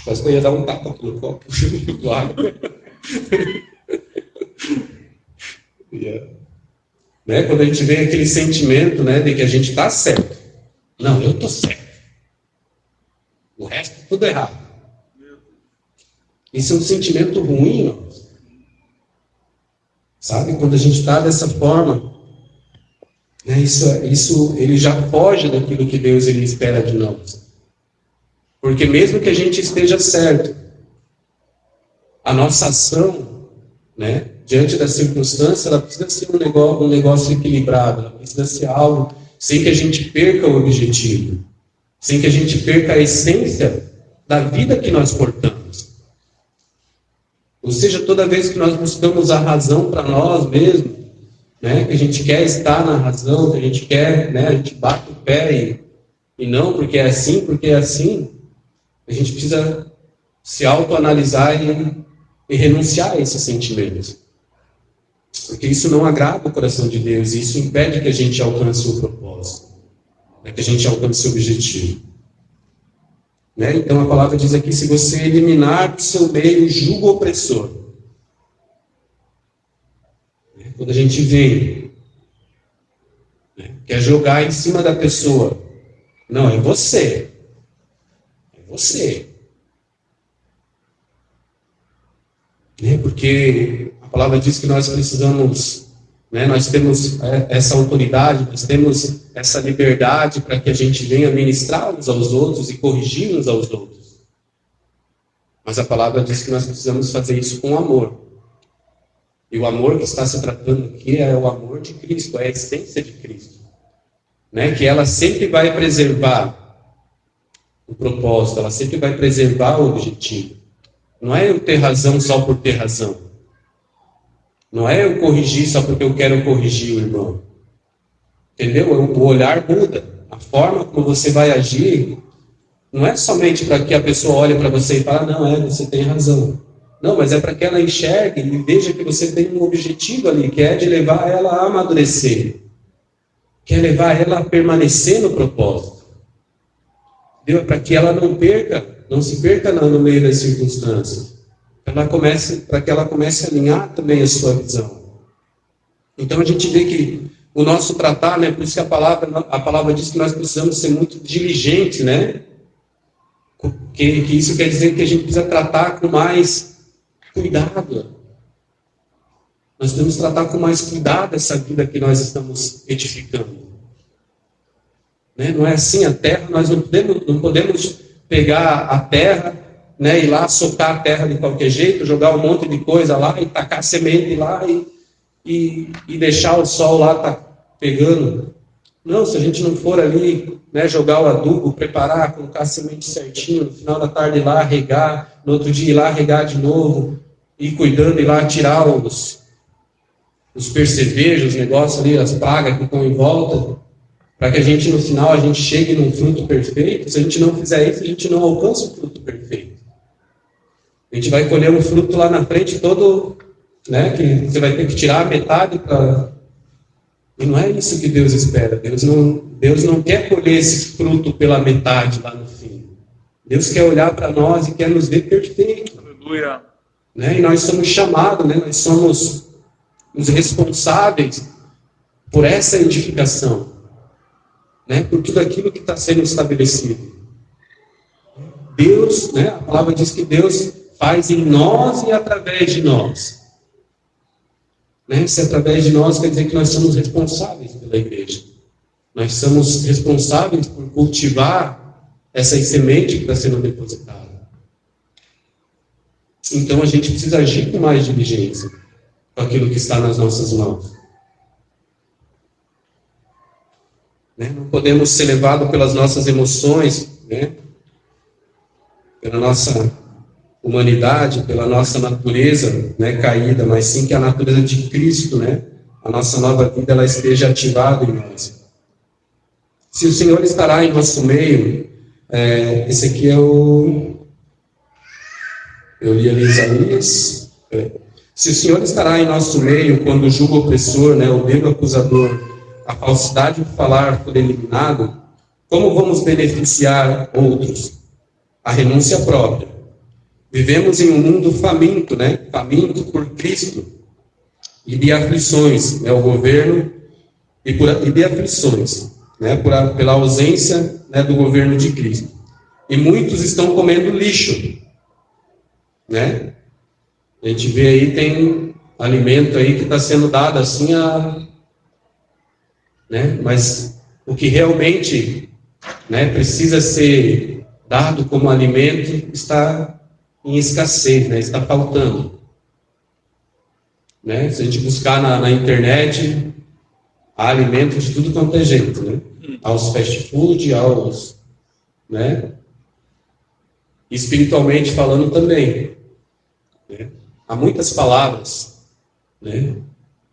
Quase que eu ia dar um tapa no copo. Yeah. Né? Quando a gente vê aquele sentimento, né, de que a gente está certo. Não, eu estou certo. O resto tudo errado. Isso é um sentimento ruim, não? Sabe? Quando a gente está dessa forma, né, isso ele já foge daquilo que Deus ele espera de nós. Porque mesmo que a gente esteja certo, a nossa ação, né, diante da circunstância, ela precisa ser um negócio equilibrado, ela precisa ser algo sem que a gente perca o objetivo, sem que a gente perca a essência da vida que nós portamos. Ou seja, toda vez que nós buscamos a razão para nós mesmos, né, que a gente quer estar na razão, que a gente quer, né, a gente bate o pé e não porque é assim, a gente precisa se autoanalisar e renunciar a esses sentimentos. Porque isso não agrada o coração de Deus e isso impede que a gente alcance o propósito, né, que a gente alcance o objetivo. Né? Então a palavra diz aqui, se você eliminar do seu meio o jugo opressor. Quando a gente vem, né, quer jogar em cima da pessoa. Não, é você. É você. Né? Porque a palavra diz que nós precisamos, né, nós temos essa autoridade, nós temos essa liberdade para que a gente venha ministrar uns aos outros e corrigir uns aos outros. Mas a palavra diz que nós precisamos fazer isso com amor. E o amor que está se tratando aqui é o amor de Cristo, é a essência de Cristo. Né? Que ela sempre vai preservar o propósito, ela sempre vai preservar o objetivo. Não é eu ter razão só por ter razão. Não é eu corrigir só porque eu quero corrigir o irmão. Entendeu? O olhar muda. A forma como você vai agir não é somente para que a pessoa olhe para você e fale, não, você tem razão. Não, mas é para que ela enxergue e veja que você tem um objetivo ali, que é de levar ela a amadurecer. Que é levar ela a permanecer no propósito. Entendeu? Para que ela não se perca no meio das circunstâncias. Para que ela comece a alinhar também a sua visão. Então a gente vê que o nosso tratar, né, por isso que a palavra diz que nós precisamos ser muito diligentes, né? Que isso quer dizer que a gente precisa tratar com mais cuidado. Nós temos que tratar com mais cuidado essa vida que nós estamos edificando. Né? Não é assim, a terra, nós não podemos pegar a terra, né, ir lá socar a terra de qualquer jeito, jogar um monte de coisa lá e tacar semente lá e deixar o sol lá tá pegando. Não, se a gente não for ali, né, jogar o adubo, preparar, colocar a semente certinho, no final da tarde ir lá regar, no outro dia ir lá regar de novo, ir cuidando, ir lá tirar os percevejos, os negócios ali, as pragas que estão em volta, para que a gente no final a gente chegue num fruto perfeito. Se a gente não fizer isso, a gente não alcança o fruto perfeito. A gente vai colher um fruto lá na frente todo, né, que você vai ter que tirar a metade para... E não é isso que Deus espera. Deus não quer colher esse fruto pela metade lá no fim. Deus quer olhar para nós e quer nos ver perfeitos. Aleluia. Né? E nós somos chamados, né? Nós somos os responsáveis por essa edificação. Né? Por tudo aquilo que está sendo estabelecido. Deus, né? A palavra diz que Deus faz em nós e através de nós. Né? Se através de nós quer dizer que nós somos responsáveis pela igreja. Nós somos responsáveis por cultivar essa semente que está sendo depositada. Então a gente precisa agir com mais diligência com aquilo que está nas nossas mãos. Né? Não podemos ser levados pelas nossas emoções, né? Pela nossa humanidade, pela nossa natureza, né, caída, mas sim que a natureza de Cristo, né, a nossa nova vida ela esteja ativada em nós. Se o Senhor estará em nosso meio, esse aqui é o... Eu li ali Isaías. Se o Senhor estará em nosso meio quando julga o opressor, né, o dedo acusador, a falsidade de falar for eliminado, como vamos beneficiar outros? A renúncia própria. Vivemos em um mundo faminto, né? Faminto por Cristo e de aflições, né? O governo e de aflições, né? Pela ausência, né, do governo de Cristo. E muitos estão comendo lixo, né? A gente vê aí, tem alimento aí que está sendo dado assim né? Mas o que realmente, né, precisa ser dado como alimento está em escassez, né? Está faltando. Né? Se a gente buscar na internet, há alimento de tudo quanto é jeito, né? Aos fast food, né? Espiritualmente falando também. Né? Há muitas palavras, né?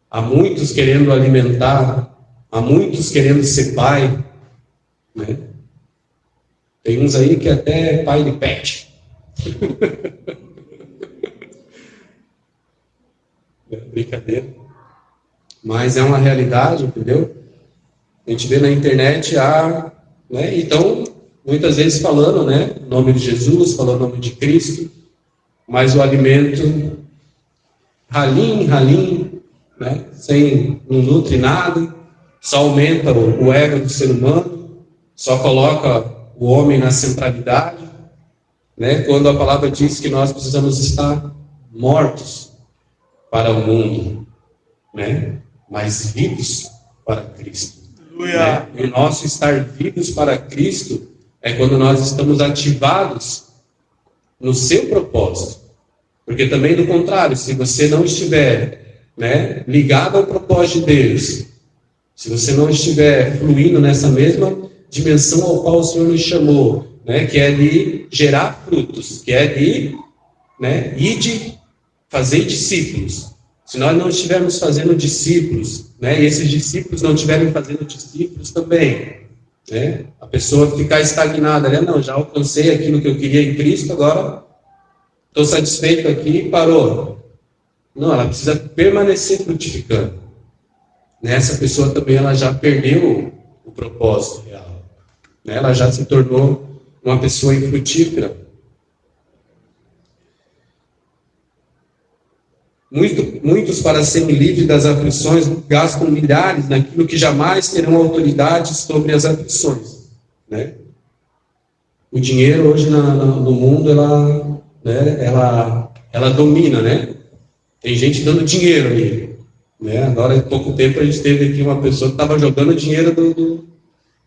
Há muitos querendo alimentar, há muitos querendo ser pai, né? Tem uns aí que até é pai de pet. Brincadeira. Mas é uma realidade, entendeu? A gente vê na internet, né? Então, muitas vezes falando, né? O nome de Jesus, falando o nome de Cristo, mas o alimento ralinho, né? Não nutre nada, só aumenta o ego do ser humano, só coloca o homem na centralidade, né? Quando a palavra diz que nós precisamos estar mortos para o mundo, né? Mas vivos para Cristo. Né? E o nosso estar vivos para Cristo é quando nós estamos ativados no seu propósito. Porque também do contrário, se você não estiver, né, ligado ao propósito de Deus, se você não estiver fluindo nessa mesma dimensão ao qual o Senhor nos chamou, né, que é de gerar frutos, que é de, né, fazer discípulos. Se nós não estivermos fazendo discípulos, né, e esses discípulos não estiverem fazendo discípulos também, né, a pessoa ficar estagnada, né, não, já alcancei aquilo que eu queria em Cristo, agora estou satisfeito aqui e parou. Não, ela precisa permanecer frutificando. Essa pessoa também ela já perdeu o propósito real. Né? Ela já se tornou uma pessoa infrutífera. Muitos, para serem livres das aflições, gastam milhares naquilo que jamais terão autoridade sobre as aflições. Né? O dinheiro hoje no mundo, ela domina, né? Tem gente dando dinheiro ali. Né? Agora, há pouco tempo, a gente teve aqui uma pessoa que estava jogando dinheiro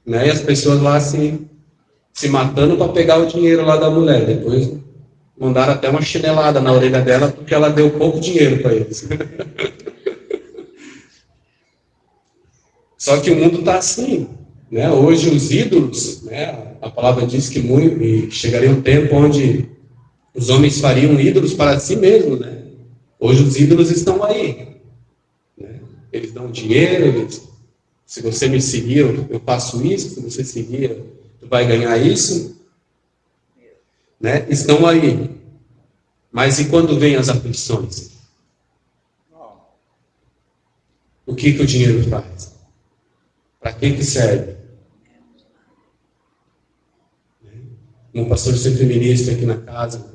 né? E as pessoas lá se matando para pegar o dinheiro lá da mulher. Depois mandaram até uma chinelada na orelha dela porque ela deu pouco dinheiro para eles. Só que o mundo está assim. Né? Hoje os ídolos, né? A palavra diz que chegaria um tempo onde os homens fariam ídolos para si mesmos. Né? Hoje os ídolos estão aí. Eles dão dinheiro, se você me seguir, eu faço isso, se você seguir, tu vai ganhar isso. Né? Estão aí. Mas e quando vem as aflições? O que o dinheiro faz? Para que serve? Um pastor ser feminista aqui na casa,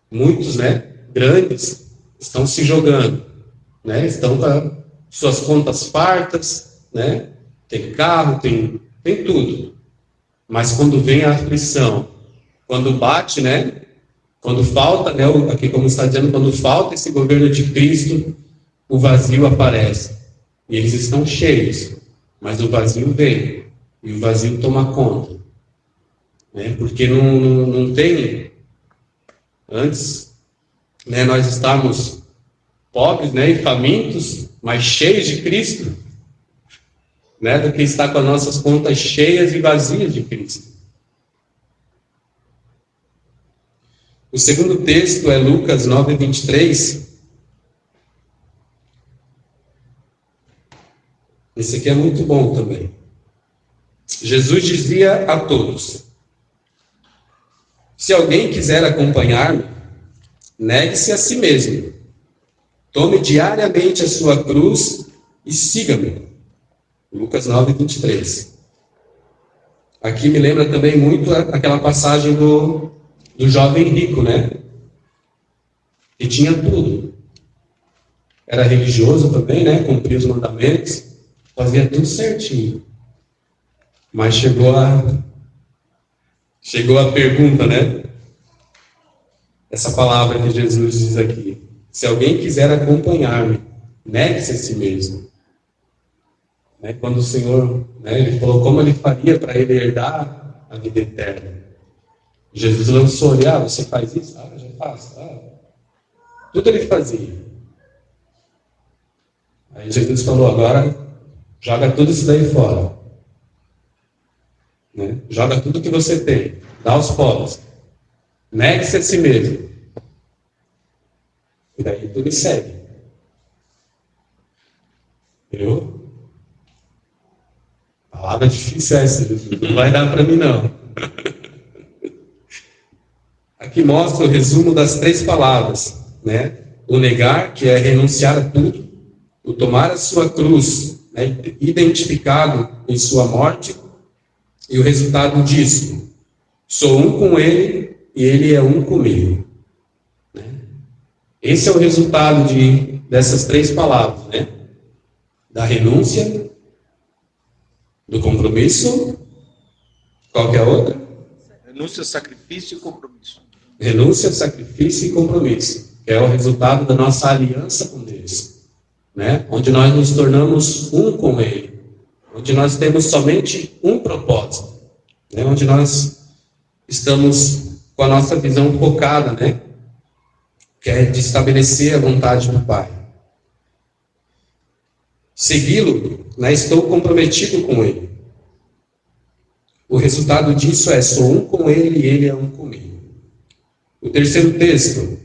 muitos, né, grandes, estão se jogando. Né? Estão com suas contas fartas, né? Tem carro, tem tudo. Mas quando vem a aflição, quando bate, né? Quando falta, né? Aqui como está dizendo, quando falta esse governo de Cristo, o vazio aparece. E eles estão cheios, mas o vazio vem. E o vazio toma conta. Né? Porque não tem... Antes, né, nós estávamos pobres, né, e famintos, mas cheios de Cristo, né, do que está com as nossas contas cheias e vazias de Cristo. O segundo texto é Lucas 9:23. Esse aqui é muito bom também. Jesus dizia a todos: se alguém quiser acompanhar-me, negue-se a si mesmo. Tome diariamente a sua cruz e siga-me. Lucas 9, 23. Aqui me lembra também muito aquela passagem do jovem rico, né? Que tinha tudo. Era religioso também, né? Cumpria os mandamentos. Fazia tudo certinho. Mas chegou a pergunta, né? Essa palavra que Jesus diz aqui. Se alguém quiser acompanhar-me, negue-se a si mesmo. Né? Quando o Senhor, né, ele falou como ele faria para ele herdar a vida eterna. Jesus lançou ali: você faz isso? Já faço. Tudo ele fazia. Aí Jesus falou: agora joga tudo isso daí fora. Né? Joga tudo que você tem. Dá aos pobres. Negue-se a si mesmo. E daí tu me segue. Eu? Palavra difícil essa, não vai dar para mim não. Aqui mostra o resumo das 3 palavras, né? O negar, que é renunciar a tudo. O tomar a sua cruz, né? Identificado em sua morte. E o resultado disso: sou um com ele e ele é um comigo. Né? Esse é o resultado dessas 3 palavras, né? Da renúncia, do compromisso. Qual que é a outra? Renúncia, sacrifício e compromisso. Renúncia, sacrifício e compromisso, que é o resultado da nossa aliança com Deus, né? Onde nós nos tornamos um com Ele, onde nós temos somente um propósito, né? Onde nós estamos com a nossa visão focada, né? Que é de estabelecer a vontade do Pai. Segui-lo, né? Estou comprometido com Ele. O resultado disso é: sou um com Ele e Ele é um comigo. O terceiro texto,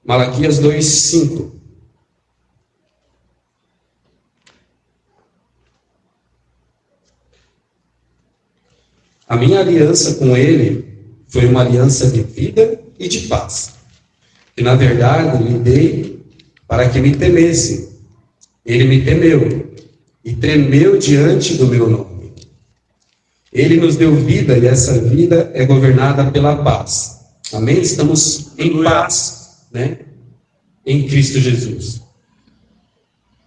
Malaquias 2:5. A minha aliança com ele foi uma aliança de vida e de paz, que na verdade lhe dei para que me temesse. Ele me temeu e tremeu diante do meu nome. Ele nos deu vida e essa vida é governada pela paz. Amém? Estamos em paz, né? Em Cristo Jesus.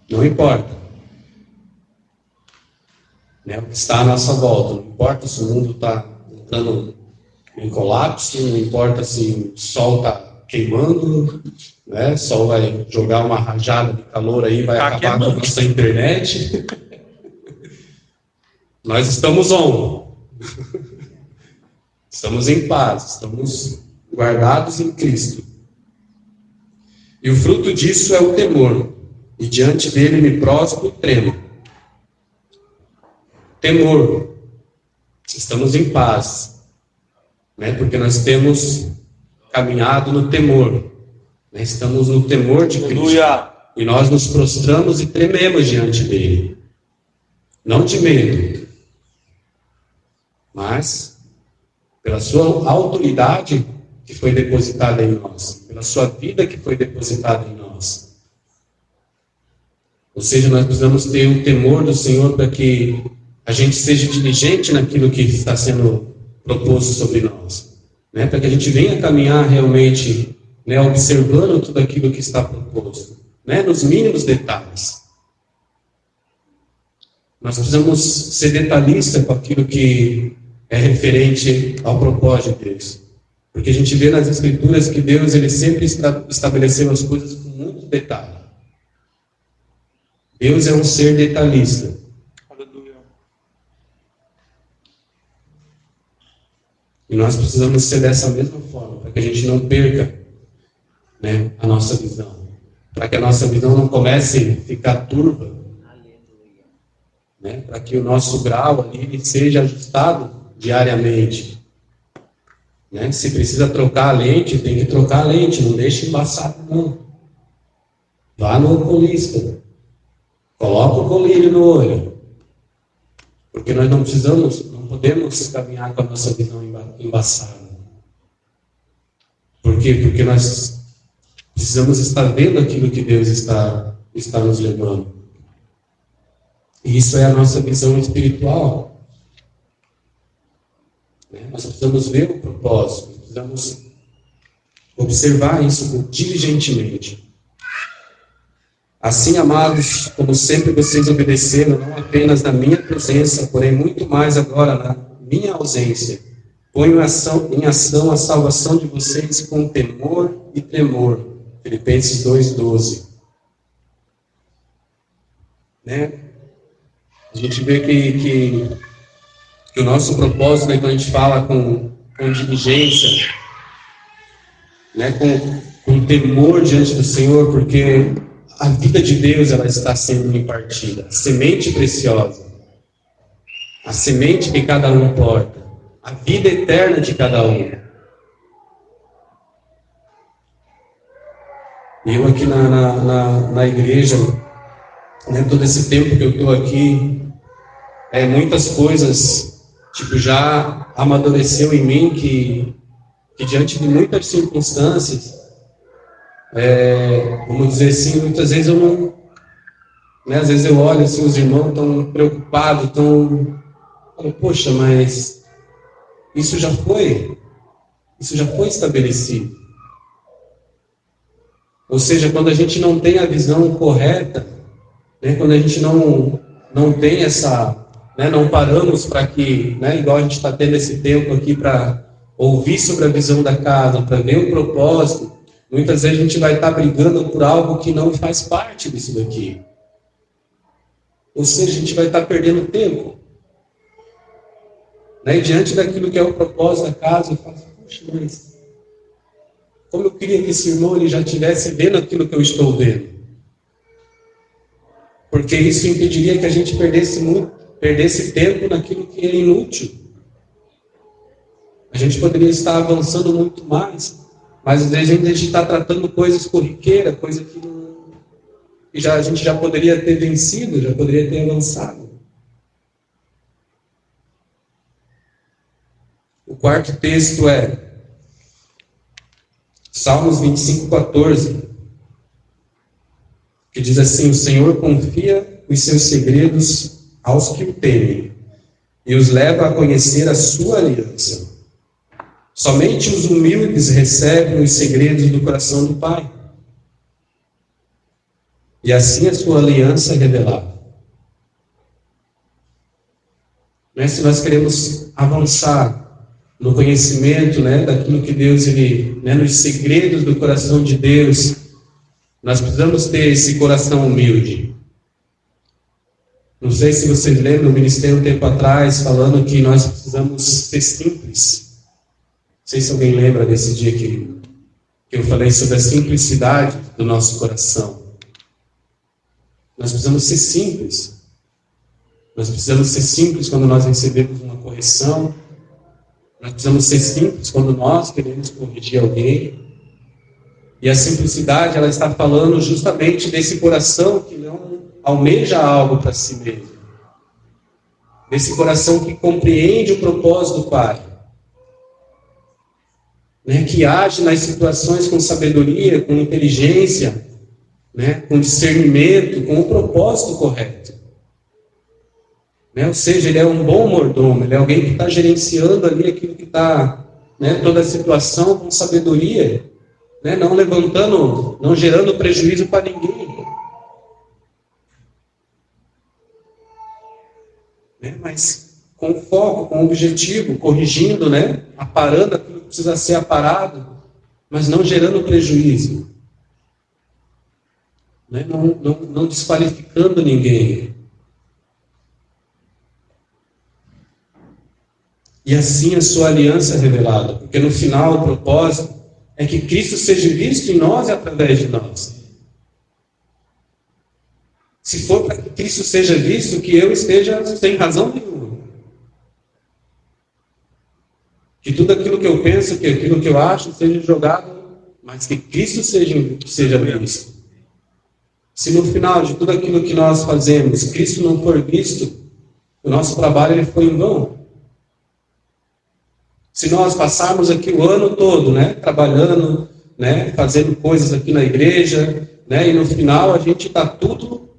Não importa, né, o que está à nossa volta. Não importa se o mundo está entrando em colapso, não importa se o sol está queimando, né? O sol vai jogar uma rajada de calor aí, vai acabar com a nossa internet. Nós estamos estamos em paz, estamos guardados em Cristo. E o fruto disso é o temor. E diante dele me prostro e tremo. Temor. Estamos em paz, né? Porque nós temos caminhado no temor. Né? Estamos no temor de Cristo. Aleluia. E nós nos prostramos e trememos diante dele. Não de medo, mas pela sua autoridade que foi depositada em nós, pela sua vida que foi depositada em nós. Ou seja, nós precisamos ter o temor do Senhor para que a gente seja diligente naquilo que está sendo proposto sobre nós, né? Para que a gente venha caminhar realmente, né, observando tudo aquilo que está proposto, né, nos mínimos detalhes. Nós precisamos ser detalhistas com aquilo que é referente ao propósito de Deus. Porque a gente vê nas Escrituras que Deus ele sempre estabeleceu as coisas com muito detalhe. Deus é um ser detalhista. Aleluia. E nós precisamos ser dessa mesma forma, para que a gente não perca, né, a nossa visão. Para que a nossa visão não comece a ficar turva. Né, para que o nosso grau ali seja ajustado diariamente. Né? Se precisa trocar a lente, tem que trocar a lente, não deixe embaçar não. Vá no oculista. Coloca o colírio no olho. Porque nós não podemos caminhar com a nossa visão embaçada. Por quê? Porque nós precisamos estar vendo aquilo que Deus está nos levando. E isso é a nossa visão espiritual. Nós precisamos ver o propósito, precisamos observar isso diligentemente. Assim, amados, como sempre vocês obedeceram, não apenas na minha presença, porém muito mais agora na minha ausência, ponho em ação a salvação de vocês com temor e tremor. Filipenses 2:12. A gente vê que o nosso propósito, quando a gente fala com diligência, com temor diante do Senhor, porque a vida de Deus ela está sendo impartida, a semente preciosa, a semente que cada um porta, a vida eterna de cada um. Eu aqui na igreja, todo esse tempo que eu estou aqui, muitas coisas já amadureceu em mim que diante de muitas circunstâncias, vamos dizer assim, muitas vezes eu não, às vezes eu olho assim, os irmãos estão preocupados, poxa, mas isso já foi estabelecido. Ou seja, quando a gente não tem a visão correta, quando a gente não tem essa, não paramos para que, igual a gente está tendo esse tempo aqui para ouvir sobre a visão da casa, para ver o propósito, muitas vezes a gente vai estar brigando por algo que não faz parte disso daqui. Ou seja, a gente vai estar perdendo tempo. E diante daquilo que é o propósito da casa, eu falo, poxa, mas como eu queria que esse irmão ele já estivesse vendo aquilo que eu estou vendo. Porque isso impediria que a gente perdesse tempo naquilo que é inútil. A gente poderia estar avançando muito mais, mas às vezes a gente está tratando coisas corriqueiras, coisa que a gente já poderia ter vencido, já poderia ter avançado. O quarto texto é Salmos 25:14, que diz assim: o Senhor confia os seus segredos aos que o temem e os leva a conhecer a sua aliança. Somente os humildes recebem os segredos do coração do Pai, e assim a sua aliança é revelada. Se nós queremos avançar no conhecimento daquilo que Deus, nos segredos do coração de Deus, nós precisamos ter esse coração humilde. Não sei se vocês lembram, eu ministrei um tempo atrás falando que nós precisamos ser simples. Não sei se alguém lembra desse dia que eu falei sobre a simplicidade do nosso coração. Nós precisamos ser simples. Nós precisamos ser simples quando nós recebemos uma correção. Nós precisamos ser simples quando nós queremos corrigir alguém. E a simplicidade, ela está falando justamente desse coração que não almeja algo para si mesmo. Desse coração que compreende o propósito do Pai. Que age nas situações com sabedoria, com inteligência, com discernimento, com o propósito correto. Ou seja, ele é um bom mordomo, ele é alguém que está gerenciando ali aquilo que está, toda a situação com sabedoria, não gerando prejuízo para ninguém. Mas com foco, com objetivo, corrigindo, aparando aquilo que precisa ser aparado, mas não gerando prejuízo. Não desqualificando ninguém. E assim a sua aliança é revelada, porque no final o propósito é que Cristo seja visto em nós e através de nós. Se for para que Cristo seja visto, que eu esteja sem razão nenhuma. Que tudo aquilo que eu penso, que aquilo que eu acho, seja jogado, mas que Cristo seja visto. Se no final de tudo aquilo que nós fazemos, Cristo não for visto, o nosso trabalho ele foi em vão. Se nós passarmos aqui o ano todo, né, trabalhando, né, fazendo coisas aqui na igreja, né, e no final a gente está tudo,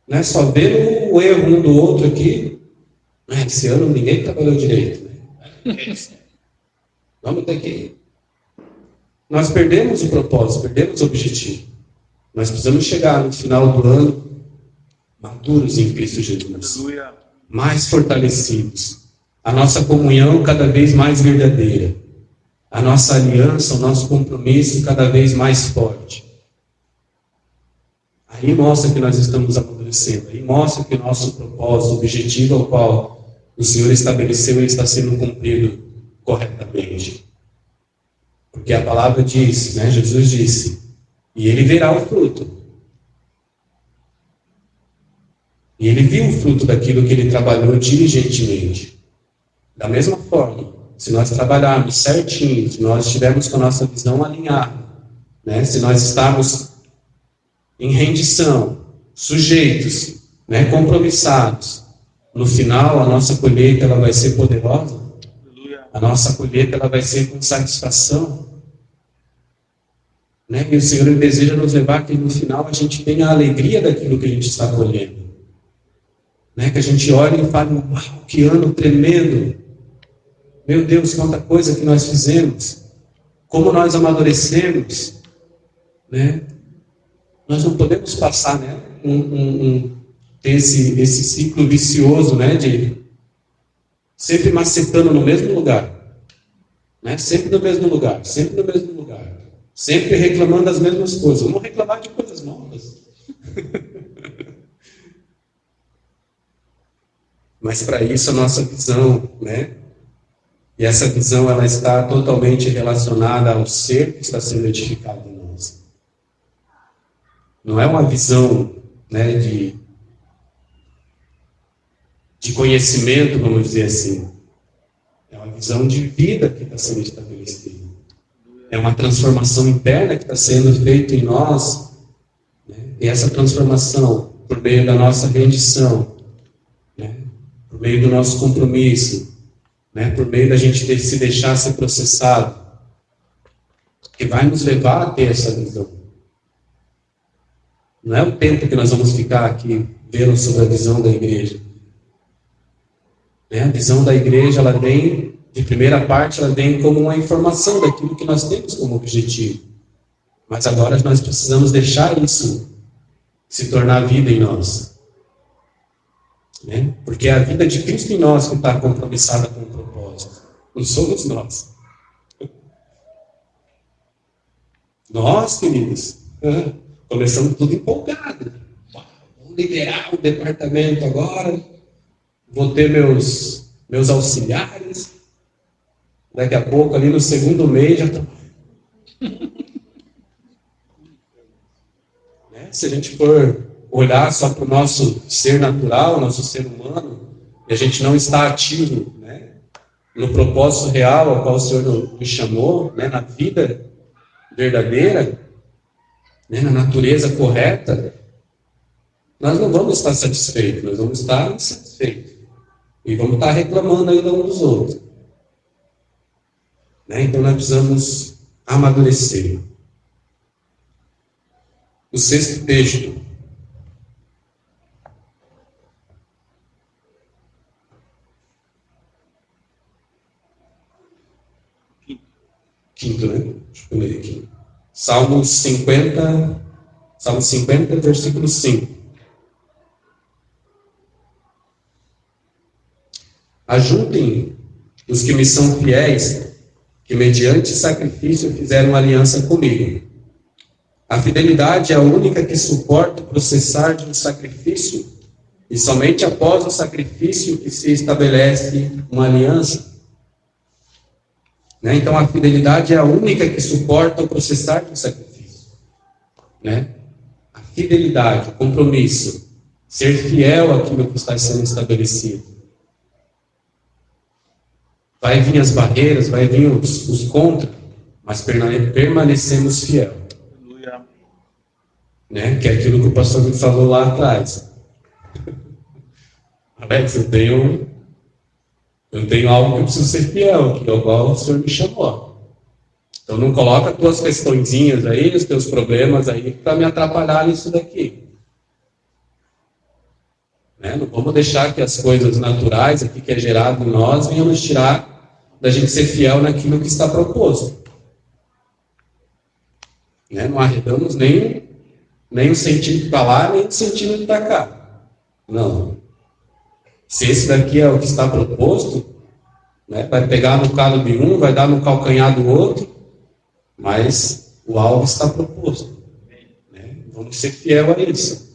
né, só vendo o erro um do outro aqui. Esse ano ninguém trabalhou direito. Né? Vamos ter que... Nós perdemos o propósito, perdemos o objetivo. Nós precisamos chegar no final do ano maduros em Cristo Jesus. Aleluia. Mais fortalecidos. A nossa comunhão cada vez mais verdadeira. A nossa aliança, o nosso compromisso cada vez mais forte. Aí mostra que nós estamos amadurecendo. Aí mostra que o nosso propósito, o objetivo ao qual o Senhor estabeleceu, ele está sendo cumprido corretamente. Porque a palavra diz, né, Jesus disse, e ele verá o fruto. E ele viu o fruto daquilo que ele trabalhou diligentemente. Da mesma forma, se nós trabalharmos certinho, se nós estivermos com a nossa visão alinhada, né, se nós estarmos em rendição, sujeitos, né, compromissados, no final a nossa colheita ela vai ser poderosa. A nossa colheita ela vai ser com satisfação. Né? E o Senhor ele deseja nos levar que no final a gente tenha a alegria daquilo que a gente está colhendo. Né? Que a gente olhe e fale, uau, que ano tremendo. Meu Deus, quanta coisa que nós fizemos. Como nós amadurecemos. Né? Nós não podemos passar, né, esse ciclo vicioso, né, de sempre macetando no mesmo lugar. Né? Sempre no mesmo lugar, sempre no mesmo lugar. Sempre reclamando das mesmas coisas. Vamos reclamar de coisas novas. Mas para isso a nossa visão, né? E essa visão ela está totalmente relacionada ao ser que está sendo edificado em nós. Não é uma visão, né, de conhecimento, vamos dizer assim. É uma visão de vida que está sendo estabelecida. É uma transformação interna que está sendo feita em nós. Né? E essa transformação, por meio da nossa rendição, né? Por meio do nosso compromisso, né? Por meio da gente se deixar ser processado, que vai nos levar a ter essa visão. Não é o tempo que nós vamos ficar aqui vendo sobre a visão da igreja. Né? A visão da igreja, ela vem, de primeira parte, ela vem como uma informação daquilo que nós temos como objetivo. Mas agora nós precisamos deixar isso se tornar vida em nós. Né? Porque é a vida de Cristo em nós que está compromissada com o propósito. Não somos nós. Nós, queridos, começamos tudo empolgado. Vamos liderar o departamento agora. Vou ter meus auxiliares. Daqui a pouco, ali no segundo mês, já estão... Né? Se a gente for olhar só para o nosso ser natural, nosso ser humano, e a gente não está ativo, né, no propósito real ao qual o Senhor nos chamou, né, na vida verdadeira, né, na natureza correta, nós não vamos estar satisfeitos, nós vamos estar insatisfeitos. E vamos estar reclamando ainda uns dos outros. Né? Então nós precisamos amadurecer. O sexto texto. Quinto, né? Deixa eu ler aqui. Salmo 50, versículo 5. Ajuntem os que me são fiéis, que mediante sacrifício fizeram aliança comigo. A fidelidade é a única que suporta o processar de um sacrifício, e somente após o sacrifício que se estabelece uma aliança. Né? Então, a fidelidade é a única que suporta o processar de um sacrifício. Né? A fidelidade, o compromisso, ser fiel àquilo que está sendo estabelecido. Vai vir as barreiras, vai vir os contra, mas permanecemos fiel. né? Que é aquilo que o pastor me falou lá atrás. Alex, eu tenho algo que eu preciso ser fiel, que é o qual o Senhor me chamou. Então não coloca as tuas questõezinhas aí, os teus problemas aí, para me atrapalhar nisso daqui. Né? Não vamos deixar que as coisas naturais aqui que é gerado em nós venham nos tirar da gente ser fiel naquilo que está proposto. Né? Não arredamos nem o centímetro para lá, nem o centímetro para cá. Não. Se esse daqui é o que está proposto, né, vai pegar no calo de um, vai dar no calcanhar do outro, mas o alvo está proposto. Né? Vamos ser fiel a isso.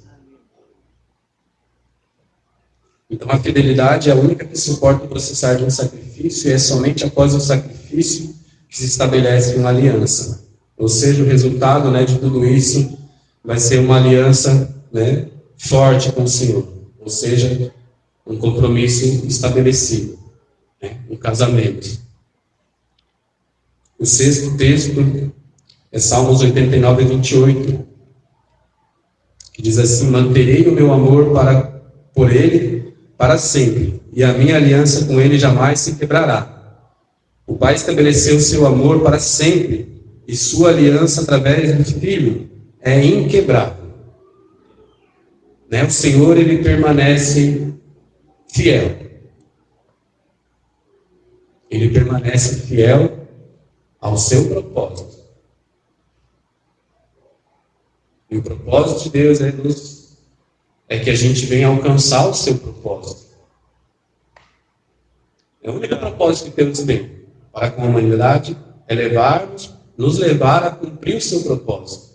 Então a fidelidade é a única que suporta o processar de um sacrifício, e é somente após o sacrifício que se estabelece uma aliança. Ou seja, o resultado, né, de tudo isso vai ser uma aliança, né, forte com o Senhor. Ou seja, um compromisso estabelecido, né? Um casamento. O sexto texto é Salmos 89, 28, que diz assim: manterei o meu amor por ele para sempre, e a minha aliança com ele jamais se quebrará. O Pai estabeleceu seu amor para sempre, e sua aliança através do Filho é inquebrável. Né? O Senhor, ele permanece fiel. Ele permanece fiel ao seu propósito. E o propósito de Deus é que a gente venha alcançar o seu propósito. É o único propósito que Deus tem para com a humanidade, é nos levar a cumprir o seu propósito.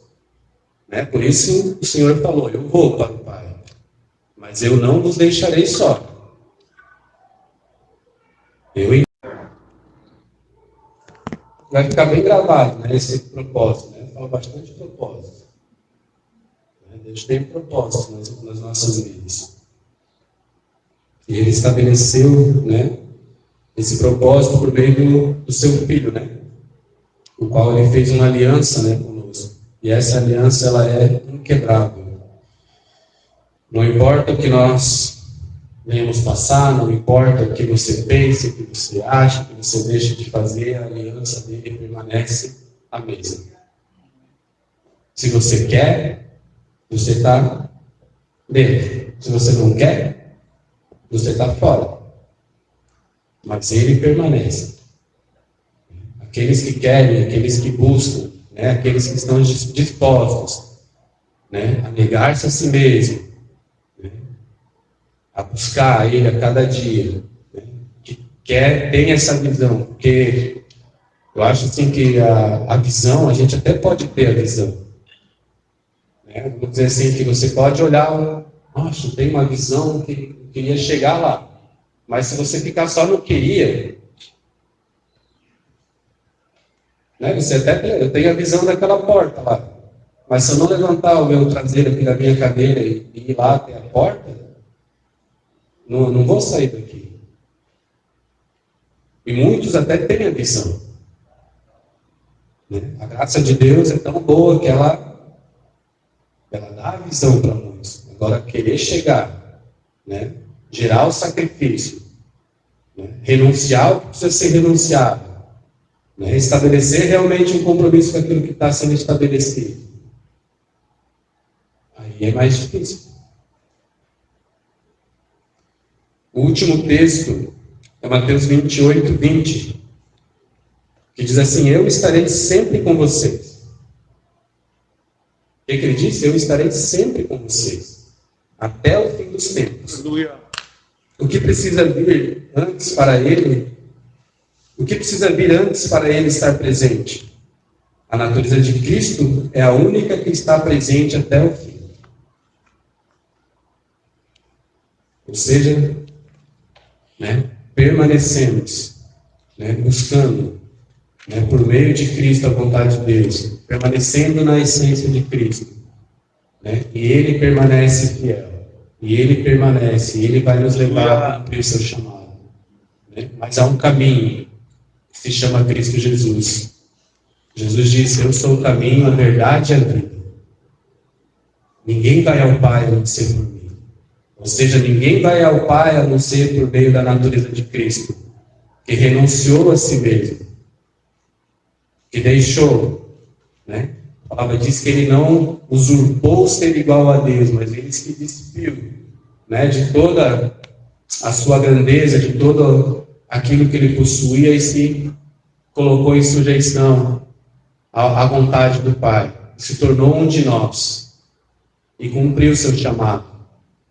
Né? Por isso o Senhor falou: eu vou para o Pai, mas eu não vos deixarei só. Vai ficar bem gravado, né, esse propósito. Né? Fala bastante propósito. Deus tem propósito nas nossas vidas. E Ele estabeleceu, né, esse propósito por meio do seu Filho, né, o qual Ele fez uma aliança, né, conosco. E essa aliança, ela é inquebrável. Não importa o que nós venhamos passar, não importa o que você pense, o que você acha, o que você deixa de fazer, a aliança dele permanece a mesma. Se você quer, você está dentro. Se você não quer, você está fora. Mas ele permanece. Aqueles que querem, aqueles que buscam, né, aqueles que estão dispostos, né, a negar-se a si mesmo, a buscar Ele a cada dia, né? Que tem essa visão, porque eu acho assim que a visão, a gente até pode ter a visão, né? Vamos dizer assim, que você pode olhar, nossa, tem uma visão que eu queria chegar lá, mas se você ficar só no queria, né? Eu tenho a visão daquela porta lá, mas se eu não levantar o meu traseiro aqui da minha cadeira e ir lá até a porta, não vou sair daqui. E muitos até têm a visão. Né? A graça de Deus é tão boa que ela dá a visão para muitos. Agora, querer chegar, né? Gerar o sacrifício, né? Renunciar o que precisa ser renunciado, né? Estabelecer realmente um compromisso com aquilo que está sendo estabelecido. Aí é mais difícil. O último texto é Mateus 28, 20, que diz assim: eu estarei sempre com vocês. O que ele disse? Eu estarei sempre com vocês, até o fim dos tempos. Aleluia. O que precisa vir antes para ele? O que precisa vir antes para ele estar presente? A natureza de Cristo é a única que está presente até o fim. Ou seja, né, permanecemos, né, buscando, né, por meio de Cristo a vontade de Deus, permanecendo na essência de Cristo, né, e Ele permanece fiel, e Ele permanece, e Ele vai nos levar a cumprir o seu chamado, né? Mas há um caminho que se chama Cristo Jesus. Jesus disse: eu sou o caminho, a verdade e a vida. Ninguém vai ao Pai a não ser por mim. Ou seja, ninguém vai ao Pai a não ser por meio da natureza de Cristo, que renunciou a si mesmo, que deixou, né? A palavra diz que ele não usurpou ser igual a Deus, mas ele se despiu, né, de toda a sua grandeza, de todo aquilo que ele possuía, e se colocou em sujeição à vontade do Pai. Se tornou um de nós e cumpriu o seu chamado.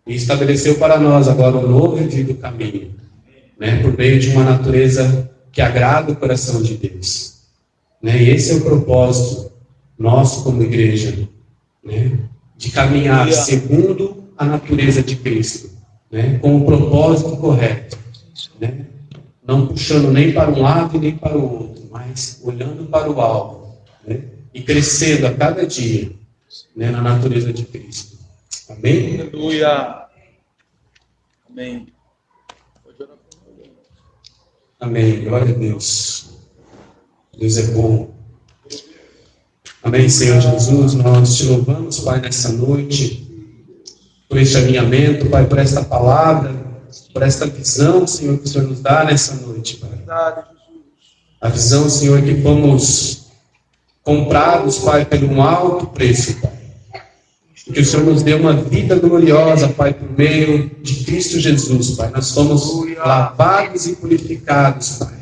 E estabeleceu para nós agora um novo e vivo caminho, né, por meio de uma natureza que agrada o coração de Deus. Né? E esse é o propósito nosso como igreja, né, de caminhar segundo a natureza de Cristo, né, com o propósito correto, né, não puxando nem para um lado e nem para o outro, mas olhando para o alvo, né, e crescendo a cada dia, né, na natureza de Cristo. Amém? Aleluia. Amém. Amém. Glória a Deus. Deus é bom. Amém, Senhor Jesus. Nós te louvamos, Pai, nessa noite, por este alinhamento, Pai, por esta palavra, por esta visão, Senhor, que o Senhor nos dá nessa noite, Pai. A visão, Senhor, que fomos comprados, Pai, por um alto preço, Pai. Que o Senhor nos deu uma vida gloriosa, Pai, por meio de Cristo Jesus, Pai. Nós somos lavados e purificados, Pai.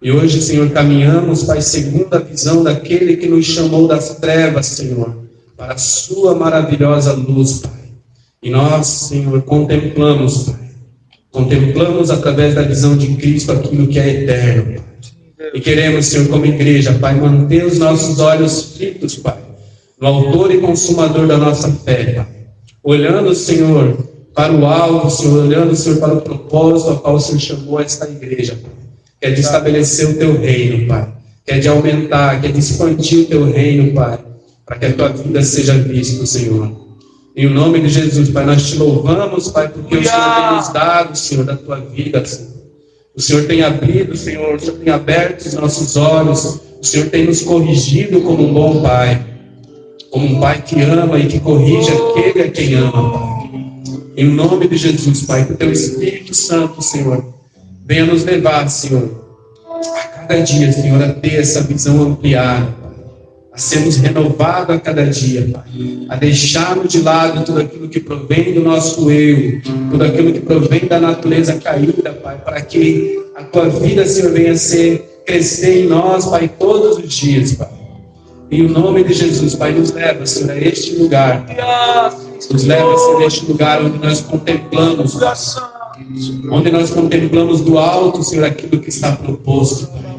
E hoje, Senhor, caminhamos, Pai, segundo a visão daquele que nos chamou das trevas, Senhor, para a sua maravilhosa luz, Pai. E nós, Senhor, contemplamos, Pai. Contemplamos através da visão de Cristo aquilo que é eterno, Pai. E queremos, Senhor, como igreja, Pai, manter os nossos olhos fitos, Pai, no autor e consumador da nossa fé, Pai. Olhando, Senhor, para o alvo, Senhor, olhando, Senhor, para o propósito ao qual o Senhor chamou esta igreja, Pai. Que é de estabelecer o teu reino, Pai. Que é de aumentar, que é de expandir o teu reino, Pai. Para que a tua vida seja vista, Senhor. Em nome de Jesus, Pai, nós te louvamos, Pai, porque o Senhor tem nos dado, Senhor, da tua vida, Senhor. O Senhor tem abrido, Senhor, o Senhor tem aberto os nossos olhos. O Senhor tem nos corrigido como um bom Pai. Como um Pai que ama e que corrige aquele a quem ama, Pai. Em nome de Jesus, Pai, que o teu Espírito Santo, Senhor, venha nos levar, Senhor, a cada dia, Senhor, a ter essa visão ampliada, Pai. A sermos renovados a cada dia, Pai. A deixarmos de lado tudo aquilo que provém do nosso eu, tudo aquilo que provém da natureza caída, Pai, para que a tua vida, Senhor, venha crescer em nós, Pai, todos os dias, Pai. Em nome de Jesus, Pai, nos leva, Senhor, a este lugar. Nos leva, Senhor, a este lugar onde nós contemplamos, onde nós contemplamos do alto, Senhor, aquilo que está proposto, Pai.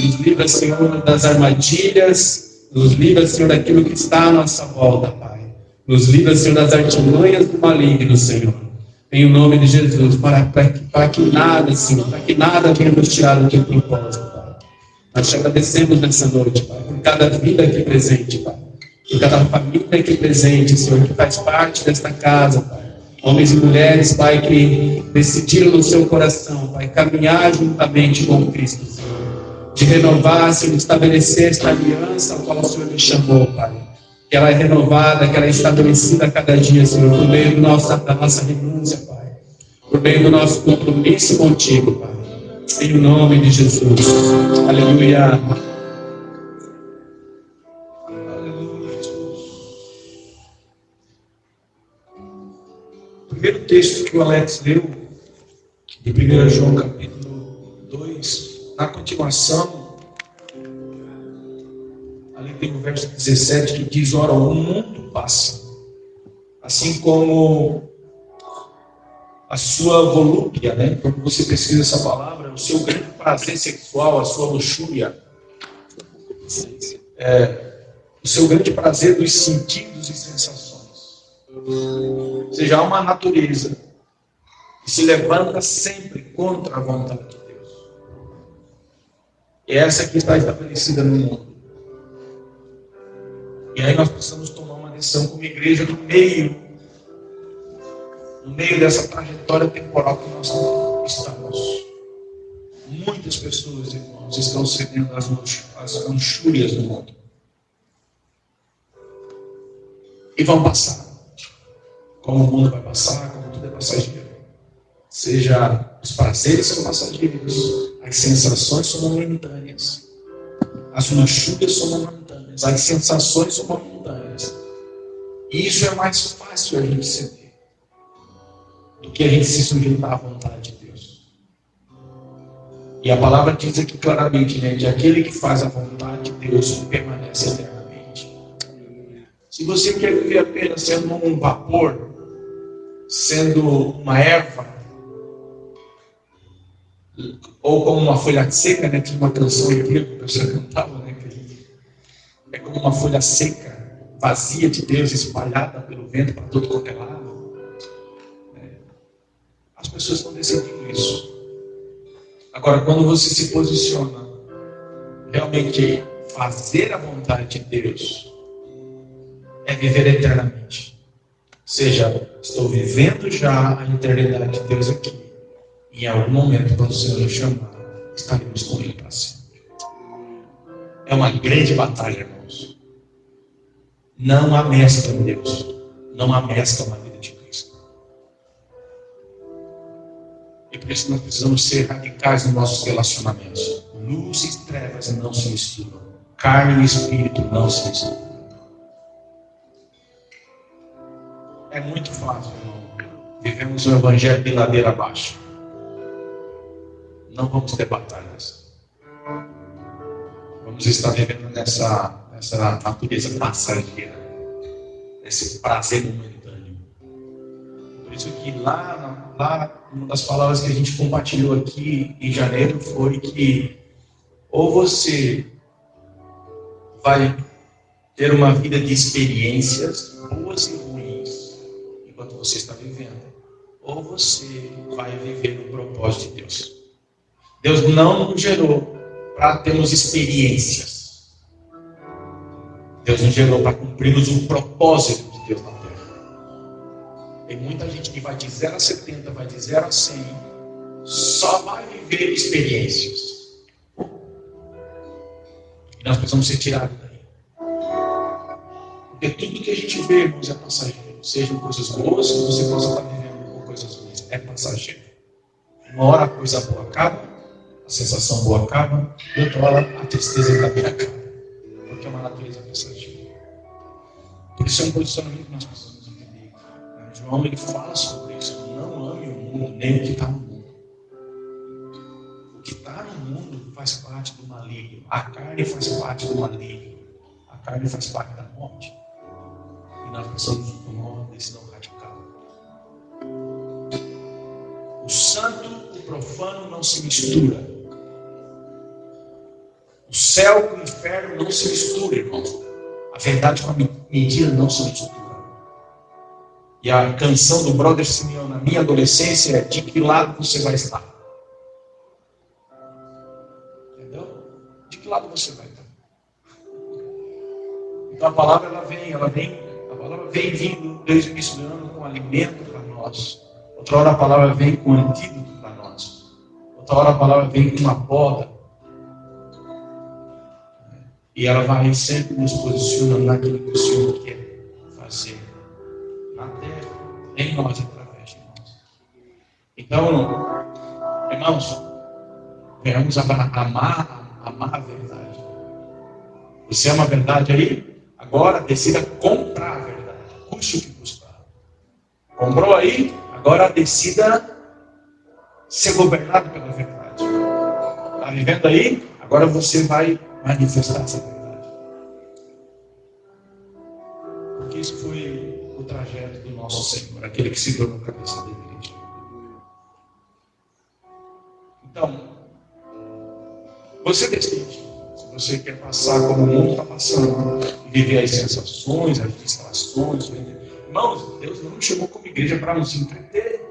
Nos livra, Senhor, das armadilhas, nos livra, Senhor, daquilo que está à nossa volta, Pai. Nos livra, Senhor, das artimanhas do maligno, Senhor. Em nome de Jesus, para que nada, Senhor, para que nada venha nos tirar do teu propósito, Pai. Nós te agradecemos nessa noite, Pai, por cada vida aqui presente, Pai. Por cada família aqui presente, Senhor, que faz parte desta casa, Pai. Homens e mulheres, Pai, que decidiram no seu coração, Pai, caminhar juntamente com Cristo, Senhor. De renovar, Senhor, estabelecer esta aliança ao qual o Senhor nos chamou, Pai. Que ela é renovada, que ela é estabelecida a cada dia, Senhor, por meio da nossa renúncia, Pai. Por meio do nosso compromisso contigo, Pai. Em nome de Jesus. Aleluia. Aleluia, Jesus. O primeiro texto que o Alex leu, de 1 João capítulo 2, na continuação, ali tem o verso 17 que diz: ora, o mundo passa, assim como a sua volúpia, né? Quando você pesquisa essa palavra, o seu grande prazer sexual, a sua luxúria, o seu grande prazer dos sentidos e sensações. Ou seja, há uma natureza que se levanta sempre contra a vontade de Deus. E essa que está estabelecida no mundo. E aí nós precisamos tomar uma decisão como igreja no meio dessa trajetória temporal que nós estamos. Muitas pessoas, irmãos, estão cedendo às luxúrias do mundo. e vão passar. Como o mundo vai passar, como tudo é passageiro. Seja os prazeres são passageiros, as sensações são momentâneas, as luxúrias são momentâneas, as sensações são momentâneas. E isso é mais fácil a gente sentir do que a gente se sujeitar à vontade de Deus. E a palavra diz aqui claramente, né, de aquele que faz a vontade de Deus permanece eternamente. Se você quer viver apenas sendo um vapor, sendo uma erva, ou como uma folha seca, né? Tinha uma canção incrível que o pessoal cantava, né? Que é como uma folha seca, vazia de Deus, espalhada pelo vento para todo quanto é lado. As pessoas estão decidindo isso. Agora, quando você se posiciona realmente fazer a vontade de Deus, é viver eternamente. Ou seja, estou vivendo já a eternidade de Deus aqui. E em algum momento, quando o Senhor nos chamar, estaremos com Ele para sempre. É uma grande batalha, irmãos. Não há mescla em Deus. Não há mescla na vida de Cristo. E por isso nós precisamos ser radicais nos nossos relacionamentos. Luz e trevas não se misturam. Carne e espírito não se misturam. É muito fácil, irmão. Vivemos um evangelho de ladeira abaixo. Não vamos ter batalhas. Vamos estar vivendo nessa natureza passageira, nesse prazer momentâneo. Por isso que lá, uma das palavras que a gente compartilhou aqui em janeiro foi que ou você vai ter uma vida de experiências boas e ruins enquanto você está vivendo, ou você vai viver no propósito de Deus. Deus não nos gerou para termos experiências. Deus nos gerou para cumprirmos o propósito de Deus na Terra. Tem muita gente que vai de 0 a 70, vai de 0 a 100, só vai viver experiências. E nós precisamos ser tirados daí. Porque tudo que a gente vê, irmãos, é passageiro. Sejam coisas boas, que você possa estar vivendo com coisas ruins. É passageiro. Uma hora a coisa boa acaba, a sensação boa acaba, e outra hora a tristeza também acaba. Porque é uma natureza passageira. Por isso é um posicionamento que nós precisamos entender. João, ele fala sobre isso. Não ame o mundo, nem o que está no mundo. O que está no mundo faz parte do maligno. A carne faz parte do maligno. A carne faz parte da morte. E nós precisamos tomar uma decisão radical. O santo, o profano não se mistura. O céu com o inferno não se mistura, irmãos. A verdade com a mentira não se mistura. E a canção do Brother Simeão na minha adolescência é: de que lado você vai estar? Entendeu? De que lado você vai estar? Então a palavra a palavra vem vindo desde o início do ano com um alimento para nós. Outra hora a palavra vem com um antídoto para nós. Outra hora a palavra vem com uma poda. E ela vai sempre nos posicionando naquilo que o Senhor quer fazer na terra, em nós, através de nós. Então, irmãos, venhamos amar a verdade. Você ama a verdade aí? Agora decida comprar a verdade, custe o que custar. Comprou aí? Agora decida ser governado pela verdade. Está vivendo aí? Agora você vai manifestar essa verdade. Porque isso foi o trajeto do nosso Senhor, aquele que se tornou cabeça da igreja. Então, você decide se você quer passar como o mundo está passando, viver as sensações, as distrações. Irmãos, Deus não nos chamou como igreja para nos entreter.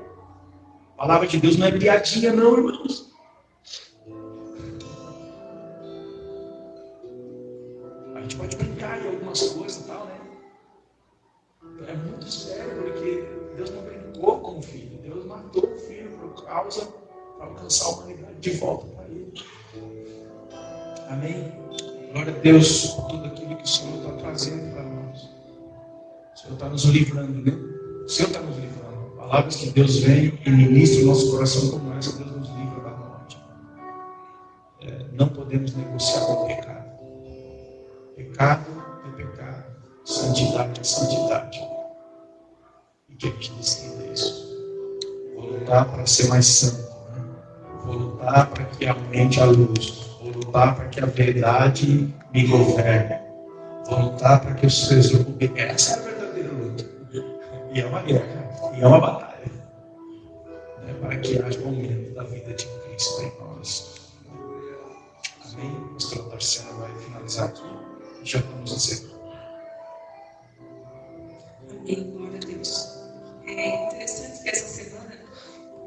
A palavra de Deus não é piadinha, não, irmãos. A gente pode brincar em algumas coisas e tal, né? É muito sério, porque Deus não brincou com o filho. Deus matou o filho por causa, para alcançar a humanidade de volta para ele. Amém? Glória a Deus por tudo aquilo que o Senhor está trazendo para nós. O Senhor Senhor está nos livrando, né? O Senhor está nos livrando. Palavras que Deus vem e ministra o nosso coração como essa, Deus nos livra da morte. Não podemos negociar com o pecado. Pecado é pecado. Santidade é santidade. E que a gente decida isso. Vou lutar para ser mais santo. Né? Vou lutar para que aumente a luz. Vou lutar para que a verdade me governe. Vou lutar para que os seus obedeçam. Essa é a verdadeira luta. E é uma guerra. E é uma batalha. Né? Para que haja um aumento da vida de Cristo em nós. Amém? O pastor Tarciano vai finalizar aqui. E já vamos encerrar. Amém. Glória a Deus. É interessante que essa semana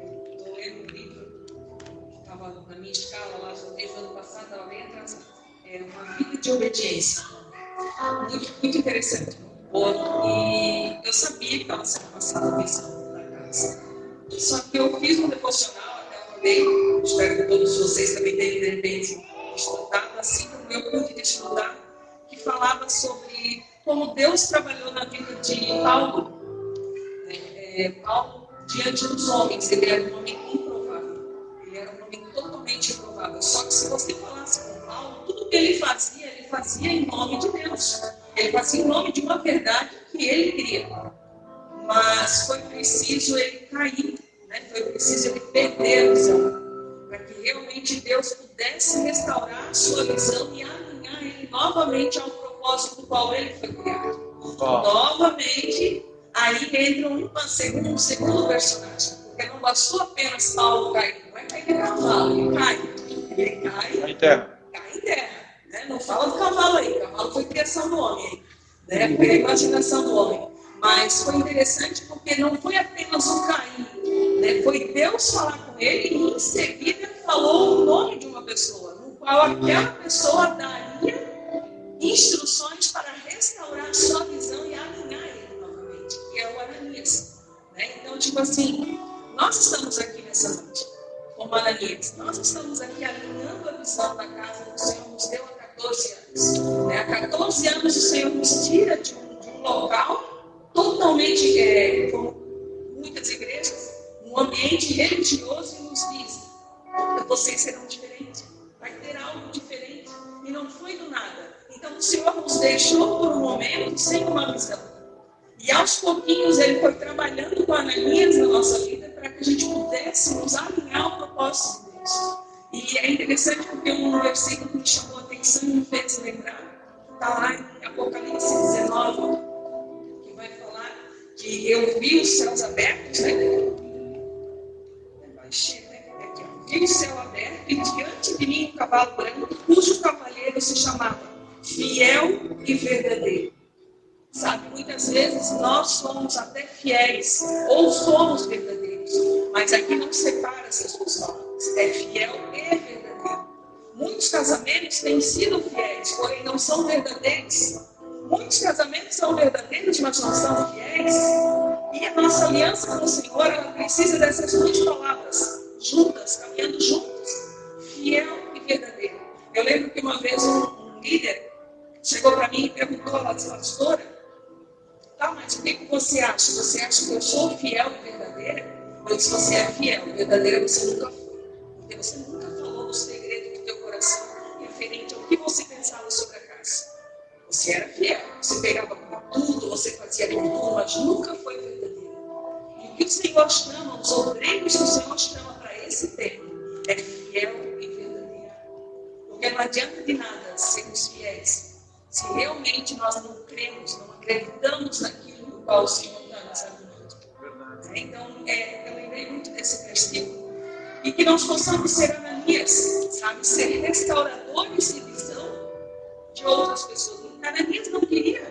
eu estou lendo um livro que estava na minha escala lá, já desde o ano passado, estava bem atrasado. É Uma Vida de Obediência. Muito interessante. E eu sabia que estava sendo passada a missão da casa. Só que eu fiz um devocional, até falei, espero que todos vocês também tenham, de repente, estudado, assim como eu pude estudar, que falava sobre como Deus trabalhou na vida de Paulo. Paulo, diante dos homens, ele era um homem improvável. Ele era um homem totalmente improvável. Só que se você falasse com Paulo, tudo que ele fazia em nome de Deus. Ele fazia em nome de uma verdade que ele queria. Mas foi preciso ele cair, né? Foi preciso ele perder a visão, para que realmente Deus pudesse restaurar a sua visão e alinhar ele novamente ao propósito do qual ele foi criado. Novamente, aí entra um segundo personagem, porque não bastou apenas Paulo cair, não é cair de cavalo, ele cai em terra. Né? Não fala do cavalo aí, o cavalo foi criação do homem, né? Foi a imaginação do homem. Mas foi interessante porque não foi apenas um cair, né? Foi Deus falar com ele e em seguida falou o nome de uma pessoa, no qual aquela pessoa daria instruções para restaurar a sua visão e alinhar ele novamente, que é o Ananias. Né? Então, tipo assim, nós estamos aqui nessa noite, como Ananias, nós estamos aqui alinhando a visão da casa que o Senhor nos deu há 14 anos. Né? Há 14 anos o Senhor nos tira de um local totalmente, como muitas igrejas, um ambiente religioso e nos diz, vocês serão diferentes, vai ter algo diferente, e não foi do nada. Então o Senhor nos deixou por um momento sem uma visão, e aos pouquinhos ele foi trabalhando com Ananias na nossa vida, para que a gente pudesse nos alinhar ao propósito de Deus. E é interessante porque um versículo que me chamou a atenção e me fez lembrar, está lá em Apocalipse 19, que eu vi os céus abertos, né? Vi o céu aberto e diante de mim um cavalo branco, cujo cavaleiro se chamava Fiel e Verdadeiro. Sabe, muitas vezes nós somos até fiéis ou somos verdadeiros, mas aqui não separa essas duas palavras, é fiel e verdadeiro. Muitos casamentos têm sido fiéis, porém não são verdadeiros. Muitos casamentos são verdadeiros, mas não são fiéis. E a nossa aliança com o Senhor, ela precisa dessas duas palavras, juntas, caminhando juntos. Fiel e verdadeiro. Eu lembro que uma vez um líder chegou para mim e perguntou à pastora, tá, mas o que você acha? Você acha que eu sou fiel e verdadeira? Eu disse, você é fiel, verdadeira você nunca foi. Porque você nunca falou o segredo do teu coração referente ao que você pensava sobre a casa. Você era fiel, você pegava com tudo, você fazia com tudo, mas nunca foi verdadeiro. E o que o Senhor chama, os obreiros que o Senhor chama para esse tempo, é fiel e verdadeiro. Porque não adianta de nada sermos fiéis, se realmente nós não cremos, não acreditamos naquilo no qual o Senhor está nos alinhando. Então, eu lembrei muito desse versículo. E que nós possamos ser Ananias, sabe? Ser restauradores de visão de outras pessoas. Ananias não queria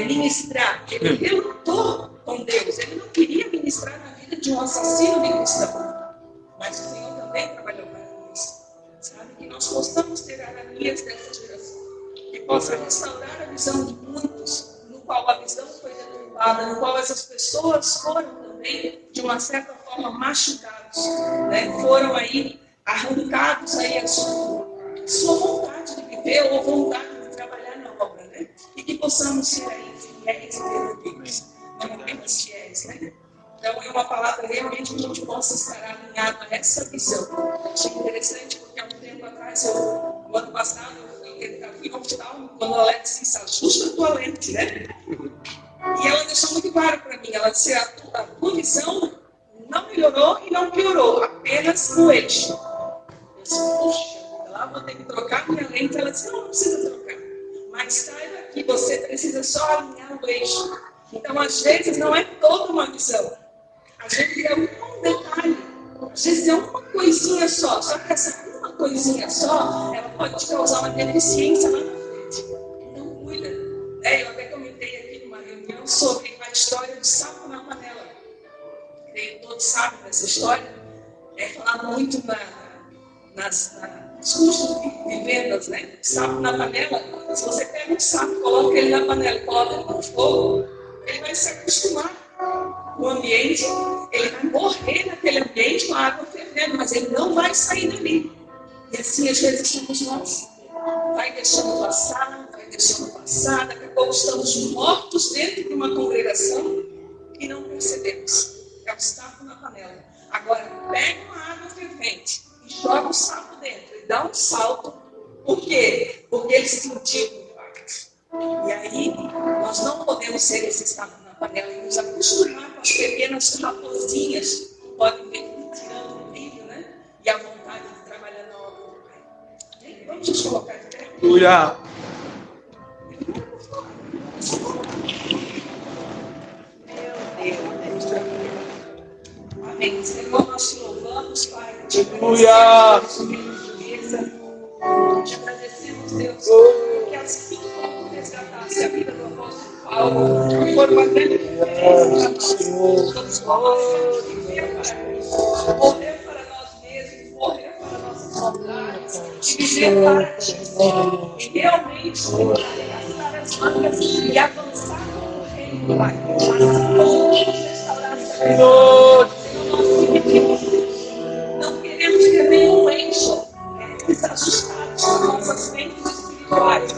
ministrar, ele relutou com Deus, ele não queria ministrar na vida de um assassino de cristão, mas o Senhor também trabalhou para isso, sabe, que nós possamos ter Ananias dessa geração, que possa restaurar a visão de muitos, no qual a visão foi deturpada, no qual essas pessoas foram também, de uma certa forma, machucados, né? Foram aí arrancados aí a sua vontade de viver ou vontade de trabalhar na obra, né? E que possamos ser aí fiéis e verdadeiros, não apenas fiéis, né? Então, é uma palavra realmente que a gente possa estar alinhado a essa visão. Achei interessante porque há um tempo atrás, no ano passado, eu fui ao hospital, quando a Alex disse, ajusta a tua lente, né? E ela deixou muito claro para mim, ela disse, a tua visão não melhorou e não piorou, apenas no eixo. Eu disse, puxa, lá vou ter que trocar minha lente. Ela disse, não precisa trocar. Mas saiba que você precisa só alinhar o eixo. Então, às vezes, não é toda uma visão. Às vezes é um detalhe. Às vezes é uma coisinha só. Só que essa uma coisinha só, ela pode te causar uma deficiência lá na frente. Então, cuida. Eu até comentei aqui numa reunião sobre a história do sapo na panela. Todos sabem dessa história. É falado muito nos cursos de vendas, né? Sapo na panela. Se você pega um sapo, coloca ele na panela e coloca ele no fogo, ele vai se acostumar com o ambiente, ele vai morrer naquele ambiente com a água fervendo, mas ele não vai sair dali. E assim, às vezes, somos nós. Vai deixando passar, daqui a pouco estamos mortos dentro de uma congregação e não percebemos. É o sapo na panela. Agora, pega uma água fervente e joga o sapo dentro e dá um salto. Por quê? Porque ele sentiu o impacto. E aí, nós não podemos ser esse sapo na panela e nos acostumar com as pequenas raposinhas que podem vir tirando o brilho, né? E a vontade de trabalhar na obra do Pai. Vamos nos colocar de pé. Aleluia. Amém. Senhor, nós te louvamos, Pai. Aleluia. Te agradecemos, Deus, porque assim como resgatasse a vida do apóstolo Paulo, foi uma grande diferença para nós. Todos nós viver para Cristo, morrer para nós mesmos, morrer para nossas vontades, e viver para Ti, Senhor. E realmente, Senhor, arregaçar as mangas e avançar com o reino, Pai. Assim como restaurar essa vida, não queremos ter nenhum eixo desajustados com nossas mentes espirituais.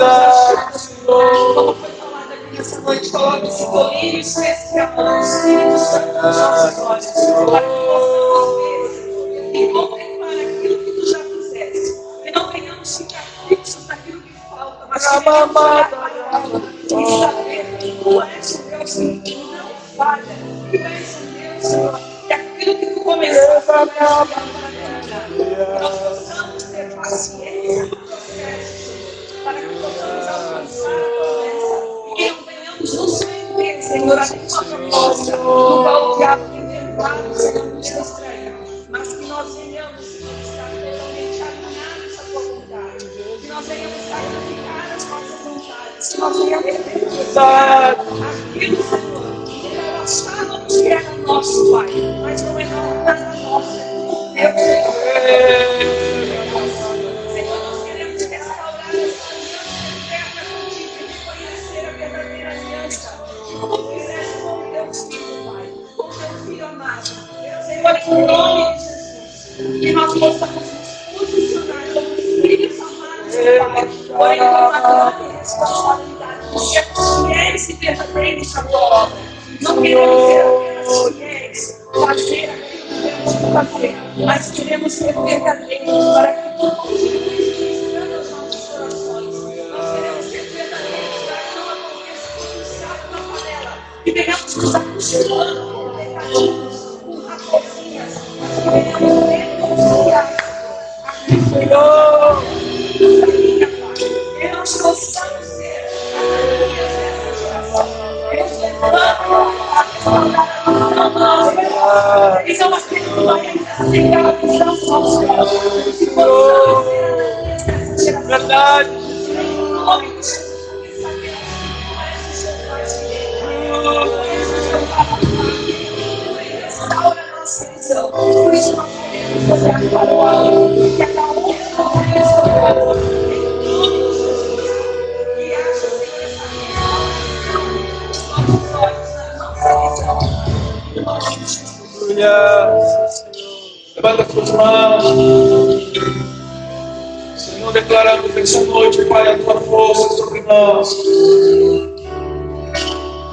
Como foi falado aqui nessa noite, coloque esse colírio especial do Espírito Santo nos nossos olhos, para que possamos ver e contemplar aquilo que Tu já fizeste. Que não venhamos ficar fixos naquilo que falta, mas que venhamos olhar para Ti e saber que Tu és o Deus que não falha. Tu és o Deus, Senhor, que aquilo que Tu começaste a fazer que nós possamos ter paciência no processo, para que possamos alcançar a promessa e que não venhamos nos prender, Senhor, a nenhuma proposta no qual o diabo tem tentado, Senhor, nos distrair, mas que nós venhamos, Senhor, estar totalmente alinhados a Tua vontade, que nós venhamos sacrificar as nossas vontades, que nós venhamos executar aquilo, Senhor, que nós achávamos que era nosso, Pai, mas não é nada nosso. Deus, Senhor, nós queremos restaurar essa aliança eterna contigo e reconhecer a verdadeira aliança. Que Tu fizeste com o Teu Filho, Pai, com o Teu Filho amado. Senhor, em nome de Jesus, que nós possamos nos posicionar como filhos amados, Pai, porém com uma grande responsabilidade de ser fiéis e verdadeiros na Tua obra. Não queremos ser apenas fiéis, fazer aquilo que temos que fazer, mas queremos ser verdadeiros para que Tu continues ministrando aos nossos corações. Nós queremos ser verdadeiros para que não aconteça como um sapo na panela, que venhamos nos acostumando com pecados, com raposinhas, mas que venhamos renunciar a Cristo. Que nós possamos ser as dessa geração. Deus levanta a restaurar a nossa. Então, aquele que vai aceitar a visão dos nossos olhos, que possamos ser essa geração. Verdade. Em nome de Jesus, porque sabemos que não é o seu Pai. Restaura a nossa visão. Por isso, nós queremos olhar para o alto, que a cada um de nós restaurado. Em nome de Jesus. E acha, Senhor, essa vida. Os nossos olhos na nossa visão. Em nome de Jesus. Levanta as tuas mãos. Senhor, declarando nessa noite, Pai, a Tua força sobre nós.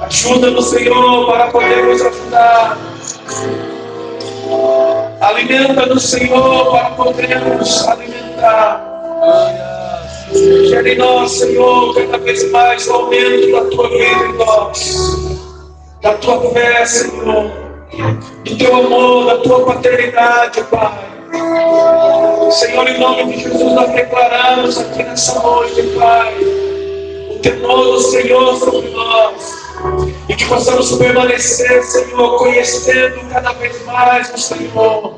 Ajuda-nos, Senhor, para podermos ajudar. Alimenta-nos, Senhor, para podermos alimentar. Gera em nós, Senhor, cada vez mais o aumento da tua vida em nós, da tua fé, Senhor, do teu amor, da tua paternidade, Pai. Senhor, em nome de Jesus, nós declaramos aqui nessa noite, Pai, o temor do Senhor sobre nós. E que possamos permanecer, Senhor, conhecendo cada vez mais o Senhor,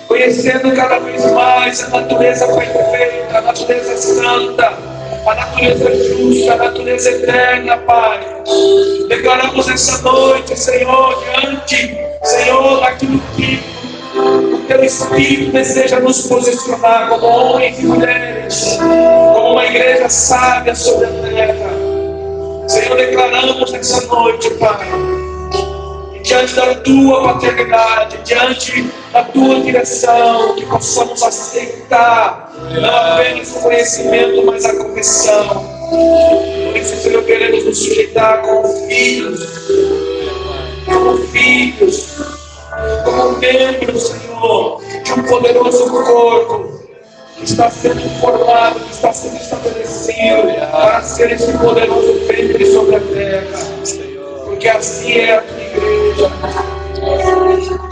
conhecendo cada vez mais a natureza perfeita, a natureza santa, a natureza justa, a natureza eterna, Pai. Declaramos essa noite, Senhor, diante, Senhor, daquilo que o Teu Espírito deseja nos posicionar como homens e mulheres, como uma igreja sábia sobre a terra. Senhor, declaramos essa noite, Pai, diante da Tua paternidade, diante da Tua direção, que possamos aceitar não apenas o conhecimento, mas a correção. Por isso, Senhor, queremos nos sujeitar como filhos, como membros, Senhor, de um poderoso corpo que está sendo formado, que está sendo estabelecido para ser esse poderoso ventre sobre a terra, porque assim é a tua igreja.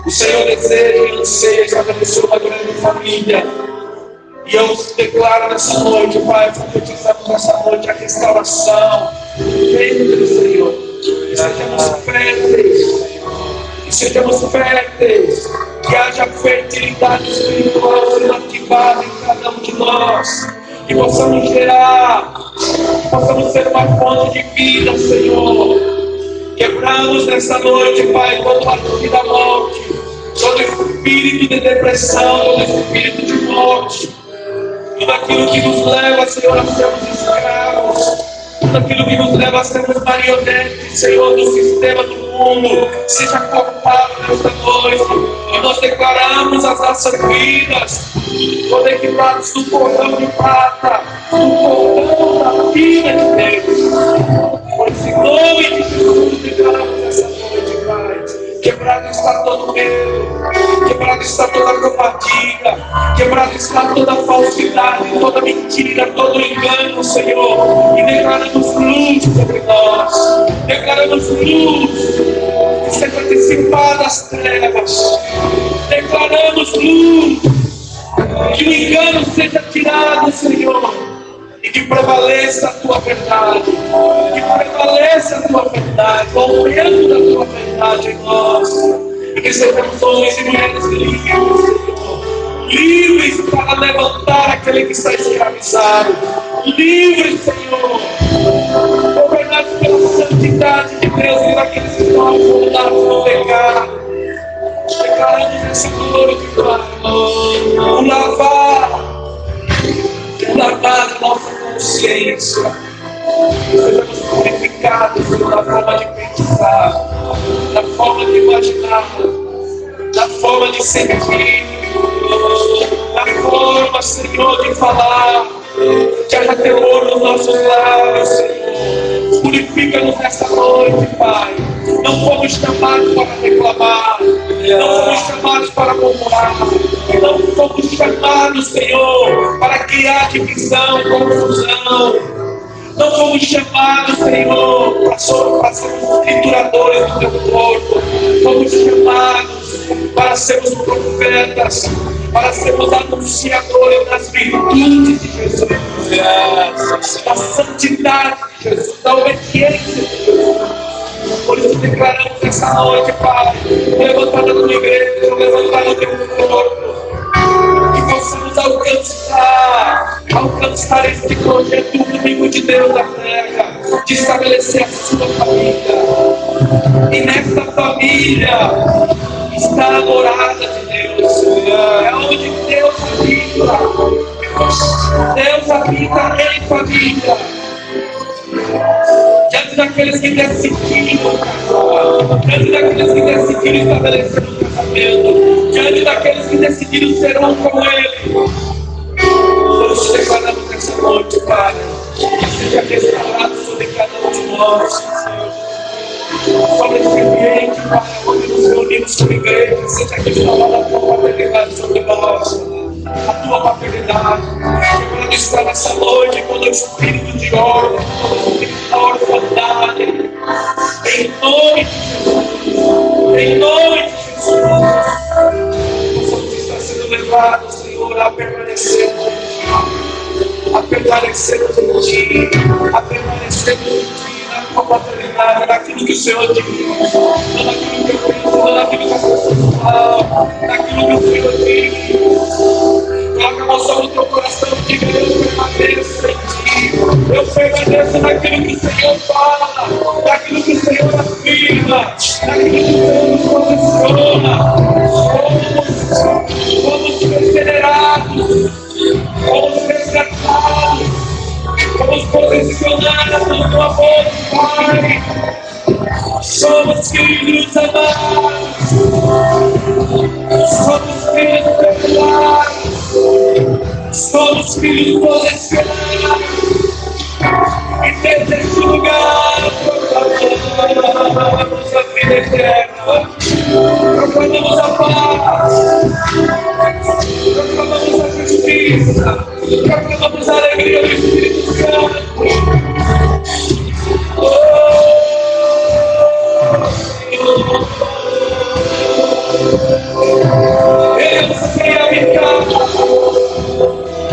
O Senhor deseja e anseia estabelecer uma grande família, e eu declaro nessa noite, Pai, profetizamos nessa noite a restauração do ventre, Senhor, e sejamos férteis, que haja fertilidade espiritual sendo ativada em cada um de nós, que possamos gerar, que possamos ser uma fonte de vida, Senhor. Quebramos nessa noite, Pai, todo ato da morte, todo espírito de depressão, todo espírito de morte, tudo aquilo que nos leva, Senhor, a sermos escravos, tudo aquilo que nos leva a sermos marionetes, Senhor, do sistema do mundo, seja cortado, Deus da noite, e nós declaramos as nossas vidas conectadas no cordão de prata, no cordão da vida de Deus. Por esse nome de Jesus, declaramos essa noite, Pai. Quebrado está todo medo, quebrado está toda covardia, quebrado está toda falsidade, toda mentira, todo engano, Senhor. E declaramos luz sobre nós, declaramos luz, que seja dissipada as trevas, declaramos luz, que o engano seja tirado, Senhor, e que prevaleça a tua verdade, que prevaleça a tua verdade, o aumento da tua verdade em nós, e que sejamos homens e mulheres livres, Senhor, livres para levantar aquele que está escravizado, livres, Senhor, governados pela santidade de Deus e daqueles que estão afundados no pecado. Declaramos essa noite, Pai, o lavar a nossa consciência, sejamos purificados da forma de pensar, da forma de imaginar, da forma de sentir, da forma, Senhor, de falar, que haja temor nos nossos lábios, Senhor. Purifica-nos nessa noite, Pai. Não fomos chamados para reclamar, não fomos chamados para murmurar, não fomos chamados, Senhor, para criar divisão, confusão. Não fomos chamados, Senhor, para sermos trituradores do teu corpo. Fomos chamados para sermos profetas, para sermos anunciadores das virtudes de Jesus, da santidade de Jesus, da obediência de Jesus. Por isso declaramos essa noite, Pai, levantada na tua igreja, levantada no teu corpo, que possamos alcançar esse projeto único de Deus da terra, de estabelecer a sua família. E nessa família está a morada de Deus, é onde Deus habita. Deus habita em família. Diante daqueles que decidiram casar, diante daqueles que decidiram estabelecer um casamento, diante daqueles que decidiram ser um com Ele, nós te declaramos nessa noite, Pai, que seja restaurado sobre cada um de nós, sobre esse ambiente, Pai, onde nos reunimos como igreja, seja aqui falando a tua paternidade sobre nós, a tua paternidade. Eu quero estar nessa noite com o espírito de ordem, com o espírito da orfandade, em nome de Jesus, em nome de Jesus. Você está sendo levado, Senhor, a permanecer em ti, a permanecer em ti, na tua paternidade, naquilo que o Senhor diz, não naquilo que eu penso, não naquilo que eu falo, naquilo que o Senhor diz. Coloca a mão sobre o teu coração e diga: eu permaneço em ti, eu permaneço naquilo que o Senhor fala, naquilo que o Senhor afirma, naquilo que o Senhor nos posiciona. Somos regenerados, somos resgatados, somos posicionados no amor do Pai. Somos filhos amados, somos filhos perdoados, somos filhos posicionados. E desde esse lugar proclamamos a vida eterna, proclamamos a paz, proclamamos a justiça, proclamamos a alegria do Espírito Santo. Eu sei habitar,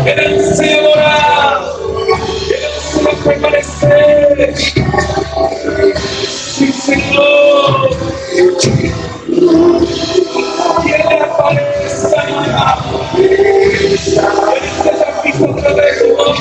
eu sei orar, eu sei permanecer. Sim, Senhor, que Ele apareça, Ele seja visto através de nós.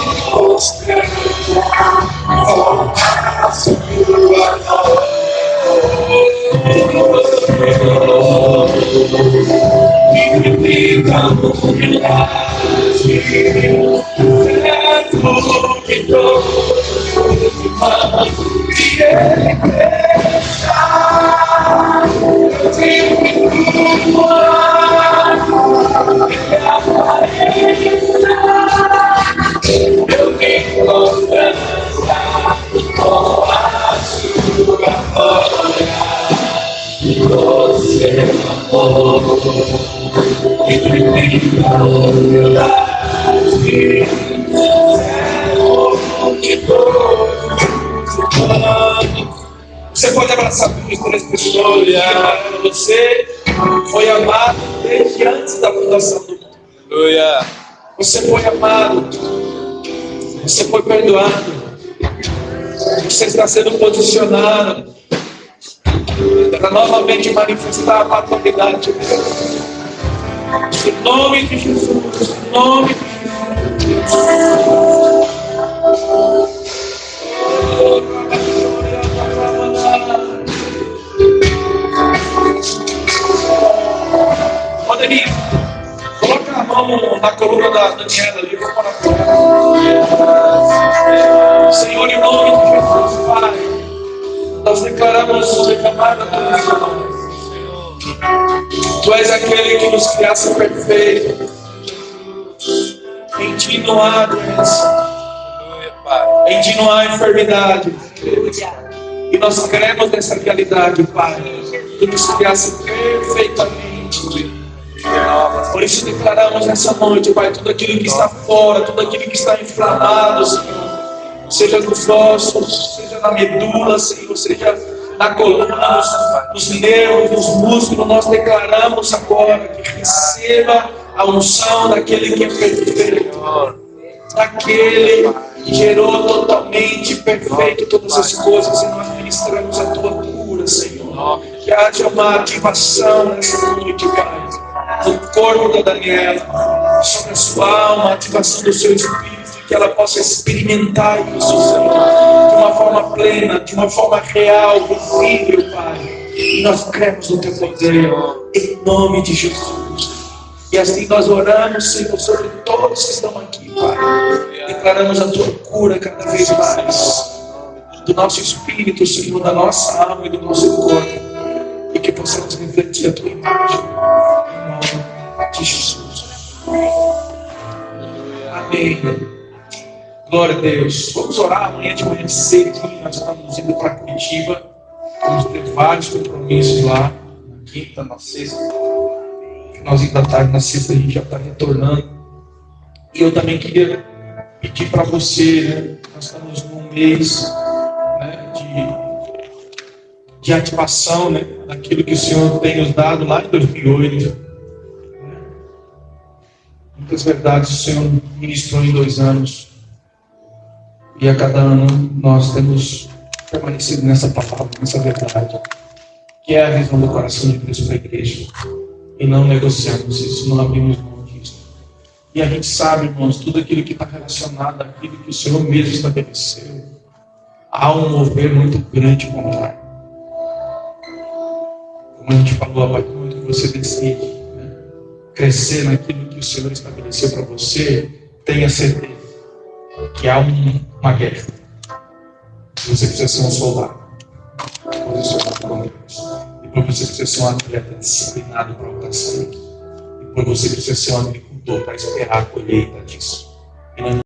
Você pode abraçar duas, três pessoas. Você foi amado desde antes da fundação do mundo. Aleluia. Você foi amado. Você foi perdoado. Você está sendo posicionado para novamente manifestar a paternidade de Deus. Em nome de Jesus. Em nome de Jesus. Poderia. Coloca a mão na coluna da Daniela ali. Senhor, em nome de Jesus, Pai, nós declaramos sobre a amada tua. Tu és aquele que nos criasse perfeito. Em ti não há doença. Em ti não há enfermidade. E nós cremos nessa realidade, Pai. Tu nos criasse perfeitamente. Por isso declaramos nessa noite, Pai, tudo aquilo que está fora, tudo aquilo que está inflamado, Senhor. Seja nos ossos, seja na medula, Senhor, seja na coluna, nos nervos, nos músculos, nós declaramos agora que receba a unção daquele que é perfeito, daquele que gerou totalmente perfeito todas as coisas, e nós ministramos a tua cura, Senhor. Que haja uma ativação nessa noite, Pai, no corpo da Daniela, sobre a sua alma, ativação do seu espírito, que ela possa experimentar isso, Senhor, de uma forma plena, de uma forma real, visível, Pai. E nós cremos no teu poder, em nome de Jesus. E assim nós oramos, Senhor, sobre todos que estão aqui, Pai. Declaramos a tua cura cada vez mais, do nosso espírito, Senhor, da nossa alma e do nosso corpo. E que possamos refletir a tua imagem, em nome de Jesus. Amém. Glória a Deus. Vamos orar amanhã de manhã cedo. Nós estamos indo para Curitiba. vamos ter vários compromissos lá, na quinta, na sexta, finalzinho da tarde, na sexta a gente já está retornando. E eu também queria pedir para você, né, nós estamos num mês, né, de ativação, né, daquilo que o Senhor tem nos dado lá em 2008. Muitas verdades o Senhor ministrou em 2 anos. E a cada ano nós temos permanecido nessa palavra, nessa verdade, que é a visão do coração de Deus para a igreja. E não negociamos isso, não abrimos mão disso. E a gente sabe, irmãos, tudo aquilo que está relacionado àquilo que o Senhor mesmo estabeleceu. Há um mover muito grande com o ar. Como a gente falou, a partir do momento que você decide, né, crescer naquilo que o Senhor estabeleceu para você, tenha certeza que há uma guerra. Você precisa ser um soldado, posicionado com Deus. E para você precisa ser um atleta disciplinado para alcançar isso. E para você precisa ser um agricultor para esperar a colheita disso.